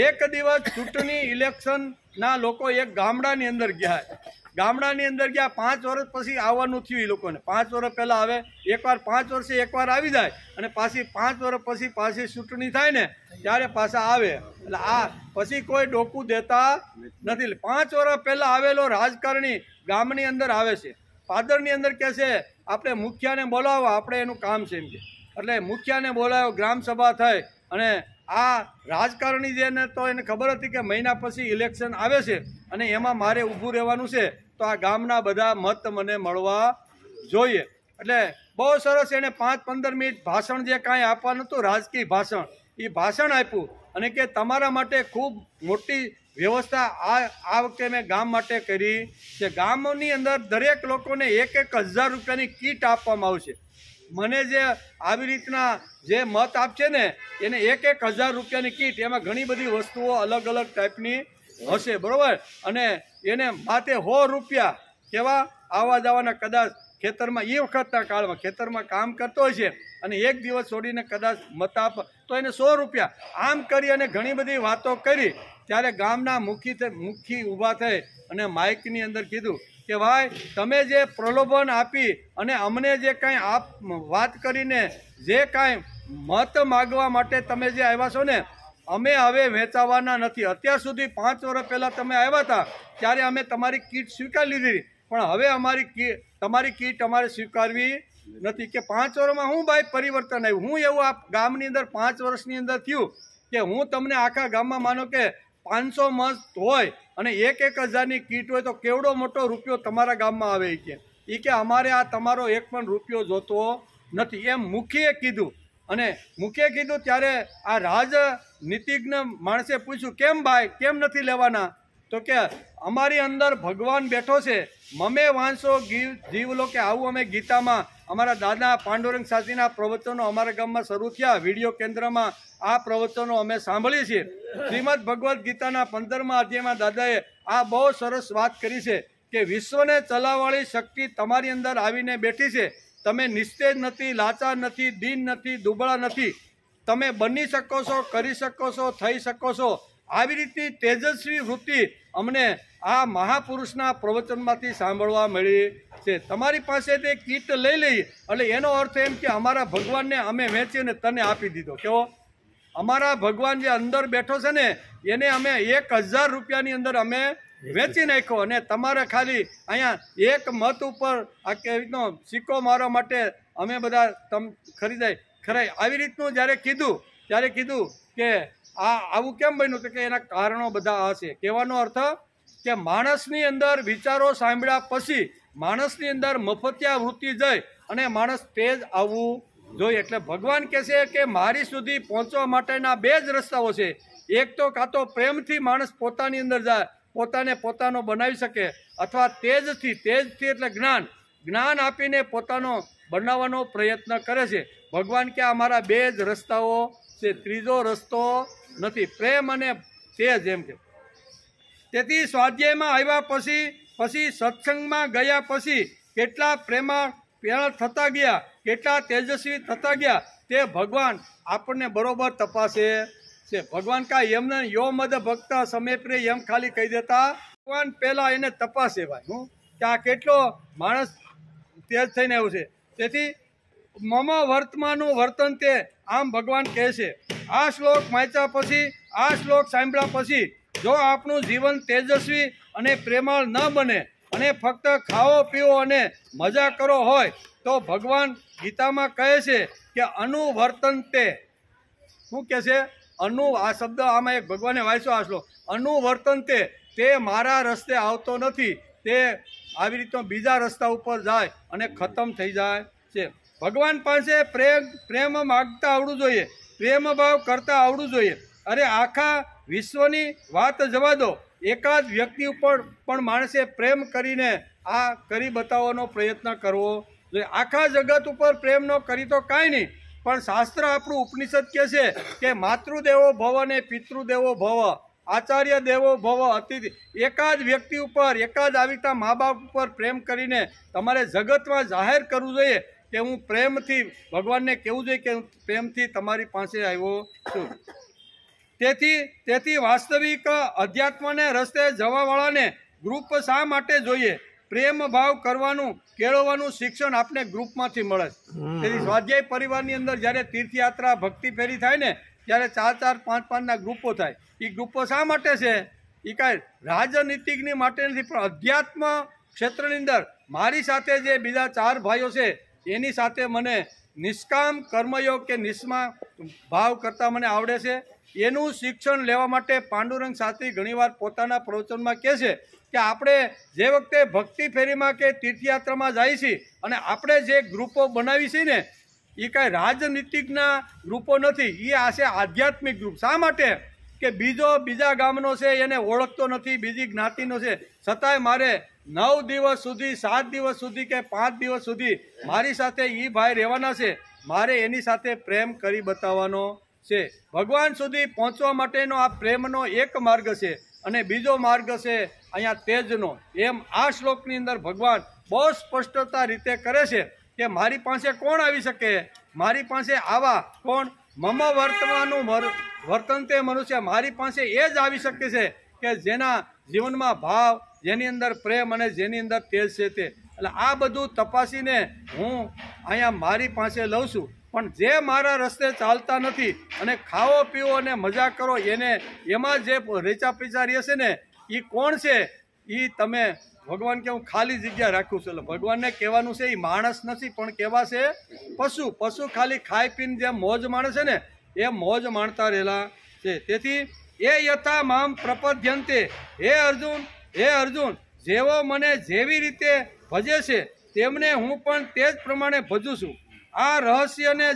એક દિવસ ચૂંટણી ઇલેક્શનના લોકો એક ગામડાની અંદર ગયા. 5 વર્ષ પછી આવવાનું થયું એ લોકોને. 5 વર્ષ પહેલાં આવે, એકવાર 5 વર્ષે એકવાર આવી જાય અને પાછી 5 વર્ષ પછી પાછી ચૂંટણી થાય ને ત્યારે પાછા આવે. એટલે આ પછી કોઈ ડોકું દેતા નથી. 5 વર્ષ પહેલાં આવેલો રાજકારણી ગામની અંદર આવે છે, પાદરની અંદર કહે છે આપણે મુખિયાને બોલાવો, આપણે એનું કામ છે એમ કે. એટલે મુખિયાને બોલાવ્યો, ગ્રામસભા થઈ અને આ રાજકારણી જેને તો એને ખબર હતી કે મહિના પછી ઇલેક્શન આવે છે અને એમાં મારે ઊભું રહેવાનું છે તો આ ગામના બધા મત મને મળવા જોઈએ. એટલે બહુ સરસ એણે 5-15 મિનિટ ભાષણ જે કાંઈ આપવાનું હતું, રાજકીય ભાષણ, એ ભાષણ આપ્યું અને કે તમારા માટે ખૂબ મોટી વ્યવસ્થા આ વખતે મેં ગામ માટે કરી છે. ગામની અંદર દરેક લોકોને 1,000 રૂપિયાની કીટ આપવામાં આવશે. મને જે આવી રીતના જે મત આપશે ને એને 1,000 રૂપિયાની કીટ, એમાં ઘણી બધી વસ્તુઓ અલગ અલગ ટાઈપની હશે. બરાબર? અને એને માથે 100 રૂપિયા કેવા આવવા જવાના. કદાચ ખેતરમાં એ વખતના કાળમાં ખેતરમાં કામ કરતો હોય છે અને એક દિવસ છોડીને કદાચ મત આપ તો એને 100 રૂપિયા. આમ કરી અને ઘણી બધી વાતો કરી ત્યારે ગામના મુખી ઊભા થઈ અને માઇકની અંદર કીધું કે ભાઈ તમે જે પ્રલોભન આપી અને અમને જે કાંઈ વાત કરીને જે કાંઈ મત માગવા માટે તમે જે આવ્યા છો ને, અમે હવે વેચાવાના નથી. અત્યાર સુધી 5 વર્ષ પહેલાં તમે આવ્યા હતા ત્યારે અમે તમારી કીટ સ્વીકારી લીધી પણ હવે તમારી કીટ અમારે સ્વીકારવી નથી. કે 5 વર્ષમાં હું ભાઈ પરિવર્તન આવ્યું, હું એવું આ ગામની અંદર 5 વર્ષની અંદર થયું કે હું તમને આખા ગામમાં માનો કે 500 મત હોય અને 1,000ની કીટ હોય તો કેવડો મોટો રૂપિયો તમારા ગામમાં આવે એ કે અમારે આ તમારો એક પણ રૂપિયો જોતો નથી એમ મુખીએ કીધું. અને મુખીએ કીધું ત્યારે આ રાજનીતિજ્ઞ માણસે પૂછ્યું, કેમ ભાઈ, કેમ નથી લેવાના? તો કે અમારી અંદર ભગવાન બેઠો છે, મમે વાંચો જીવલો, કે આવું અમે ગીતામાં અમારા દાદા પાંડુરંગ શાસ્ત્રીના પ્રવચનો અમારા ગામમાં શરૂ થયા. વિડીયો કેન્દ્રમાં આ પ્રવચનો અમે સાંભળીએ છીએ. શ્રીમદ ભગવદ્ ગીતાના 15મા અધ્યાયમાં દાદાએ આ બહુ સરસ વાત કરી છે કે વિશ્વને ચલાવવાળી શક્તિ તમારી અંદર આવીને બેઠી છે. તમે નિસ્તેજ નથી, લાચાર નથી, દીન નથી, દુબળા નથી. તમે બની શકો છો, કરી શકો છો, થઈ શકો છો. આવી રીતની તેજસ્વી વૃત્તિ અમને આ મહાપુરુષના પ્રવચનમાંથી સાંભળવા મળી છે. તમારી પાસેથી કીટ લઈ લઈ એટલે એનો અર્થ એમ કે અમારા ભગવાનને અમે વેચીને તને આપી દીધો. કેવો? અમારા ભગવાન જે અંદર બેઠો છે ને એને અમે 1,000 રૂપિયાની અંદર અમે વેચી નાખ્યો, અને તમારે ખાલી અહીંયા એક મત ઉપર આ કેવી રીતનો સિક્કો મારવા માટે અમે બધા ખરાય. આવી રીતનું જ્યારે કીધું ત્યારે કીધું કે આ આવું કેમ બન્યું? તો કે એના કારણો બધા હશે. કહેવાનો અર્થ કે માણસની અંદર વિચારો સાંભળ્યા પછી માણસની અંદર મફતિયા વૃત્તિ જાય અને માણસ તેજ આવવું જોઈએ. એટલે ભગવાન કહે છે કે મારી સુધી પહોંચવા માટેના 2 જ રસ્તાઓ છે. એક તો કાં તો પ્રેમથી માણસ પોતાની અંદર જાય, પોતાને પોતાનો બનાવી શકે, અથવા તેજથી એટલે જ્ઞાન આપીને પોતાનો બનાવવાનો પ્રયત્ન કરે છે. ભગવાન કે અમારા 2 જ રસ્તાઓ છે, ત્રીજો રસ્તો નથી. પ્રેમ અને તેજ એમ કે. તેથી સ્વાધ્યાયમાં આવ્યા પછી સત્સંગમાં ગયા પછી કેટલા પ્રેમાળ થતા ગયા, કેટલા તેજસ્વી થતા ગયા તે ભગવાન આપણને બરોબર તપાસે છે. ભગવાન કાંઈ એમને યો મદ ભક્ત સમે પ્રે એમ ખાલી કહી દેતા. ભગવાન પહેલા એને તપાસે ભાઈ હું કે આ કેટલો માણસ તેજ થઈને આવ્યો છે. તેથી મમ વર્તમાનનું વર્તન તે આમ ભગવાન કહે છે. આ શ્લોક વાંચ્યા પછી, આ શ્લોક સાંભળ્યા પછી જો આપણું જીવન તેજસ્વી અને પ્રેમાળ ન બને અને ફક્ત ખાઓ પીવો અને મજા કરો હોય તો ભગવાન ગીતામાં કહે છે કે અનુવર્તન તે. શું કહે છે? આ શબ્દ આમાં એક ભગવાને વાંચ્યો આ શ્લોક. અનુવર્તન તે મારા રસ્તે આવતો નથી, તે આવી રીતનો બીજા રસ્તા ઉપર જાય અને ખતમ થઈ જાય છે. ભગવાન પાસે પ્રેમ માગતા આવડવું જોઈએ, પ્રેમ ભાવ કરતા આવડવું જોઈએ. અરે આખા વિશ્વની વાત જવા દો, એકાદ વ્યક્તિ ઉપર પણ માણસે પ્રેમ કરીને આ કરી બતાવવાનો પ્રયત્ન કરવો જોઈએ. આખા જગત ઉપર પ્રેમ ન કરી તો કાંઈ નહીં, પણ શાસ્ત્ર આપણું ઉપનિષદ કહે છે કે માતૃદેવો ભવ અને પિતૃદેવો ભવ, આચાર્ય દેવો ભવ, અતિથિ. એકાદ વ્યક્તિ ઉપર, એકાદ આવી રીતના મા બાપ ઉપર પ્રેમ કરીને તમારે જગતમાં જાહેર કરવું જોઈએ કે હું પ્રેમથી, ભગવાનને કહેવું જોઈએ કે હું પ્રેમથી તમારી પાસે આવ્યો છું. તેથી વાસ્તવિક અધ્યાત્મને રસ્તે જવાવાળાને ગ્રુપ શા માટે જોઈએ? પ્રેમ ભાવ કરવાનું, કેળવવાનું શિક્ષણ આપને ગ્રુપમાંથી મળે. તેથી સ્વાધ્યાય પરિવારની અંદર જ્યારે તીર્થયાત્રા, ભક્તિ ફેરી થાય ને ત્યારે 4-4, 5-5ના ગ્રુપો થાય. એ ગ્રુપો શા માટે છે? એ કાંઈ રાજનીતિકની માટે નથી, પણ અધ્યાત્મ ક્ષેત્રની અંદર મારી સાથે જે બીજા 4 ભાઈઓ છે એની સાથે મને નિષ્કામ કર્મયોગ કે નિષ્મા ભાવ કરતાં મને આવડે છે. એનું શિક્ષણ લેવા માટે પાંડુરંગ શાસ્ત્રી ઘણીવાર પોતાના પ્રવચનમાં કહે છે કે આપણે જે વખતે ભક્તિ ફેરીમાં કે તીર્થયાત્રામાં જાય છીએ અને આપણે જે ગ્રુપો બનાવી છીએ ને એ કાંઈ રાજનીતિકના ગ્રુપો નથી, એ આ છે આધ્યાત્મિક ગ્રુપ. શા માટે? કે બીજા ગામનો છે એને ઓળખતો નથી, બીજી જ્ઞાતિનો છે, છતાંય મારે 9 દિવસ સુધી, 7 દિવસ સુધી કે 5 દિવસ સુધી મારી સાથે એ ભાઈ રહેવાના છે, મારે એની સાથે પ્રેમ કરી બતાવવાનો છે. ભગવાન સુધી પહોંચવા માટેનો આ પ્રેમનો એક માર્ગ છે અને બીજો માર્ગ છે અહીંયા તેજનો. એમ આ શ્લોકની અંદર ભગવાન બહુ સ્પષ્ટતા રીતે કરે છે કે મારી પાસે કોણ આવી શકે? મારી પાસે આવા કોણ? મમ વર્તમાનનું વર્તન તે મનુષ્ય. મારી પાસે એ જ આવી શકે છે કે જેના જીવનમાં ભાવ, જેની અંદર પ્રેમ અને જેની અંદર તેજ છે તે. એટલે આ બધું તપાસીને હું અહીંયા મારી પાસે લઉં છું. પણ જે મારા રસ્તે ચાલતા નથી અને ખાઓ પીવો અને મજા કરો એને એમાં જે રેચા પીચા રહે છે ને એ કોણ છે? એ તમે ભગવાન કે હું ખાલી જગ્યા રાખું છું. એટલે ભગવાનને કહેવાનું છે એ માણસ નથી પણ કેવા છે? પશુ ખાલી ખાઈ પીને જેમ મોજ માણે છે ને એ મોજ માણતા રહેલા છે. તેથી એ યથા મામ પ્રપદ્યંતે. હે અર્જુન, જેવો મને જેવી રીતે ભજે છે તેમને હું પણ તે જ પ્રમાણે ભજું છું. આ રહસ્યને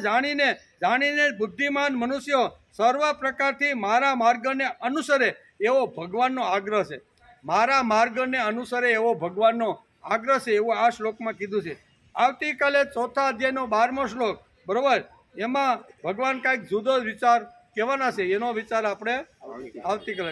જાણીને બુદ્ધિમાન મનુષ્યો સર્વ પ્રકારથી મારા માર્ગને અનુસરે એવો ભગવાનનો આગ્રહ છે. મારા માર્ગને અનુસરે એવો ભગવાનનો આગ્રહ છે એવું આ શ્લોકમાં કીધું છે. આવતીકાલે 4થા અધ્યાયનો 12મો શ્લોક, બરોબર, એમાં ભગવાન કાંઈક જુદો વિચાર કહેવાના છે. એનો વિચાર આપણે આવતીકાલે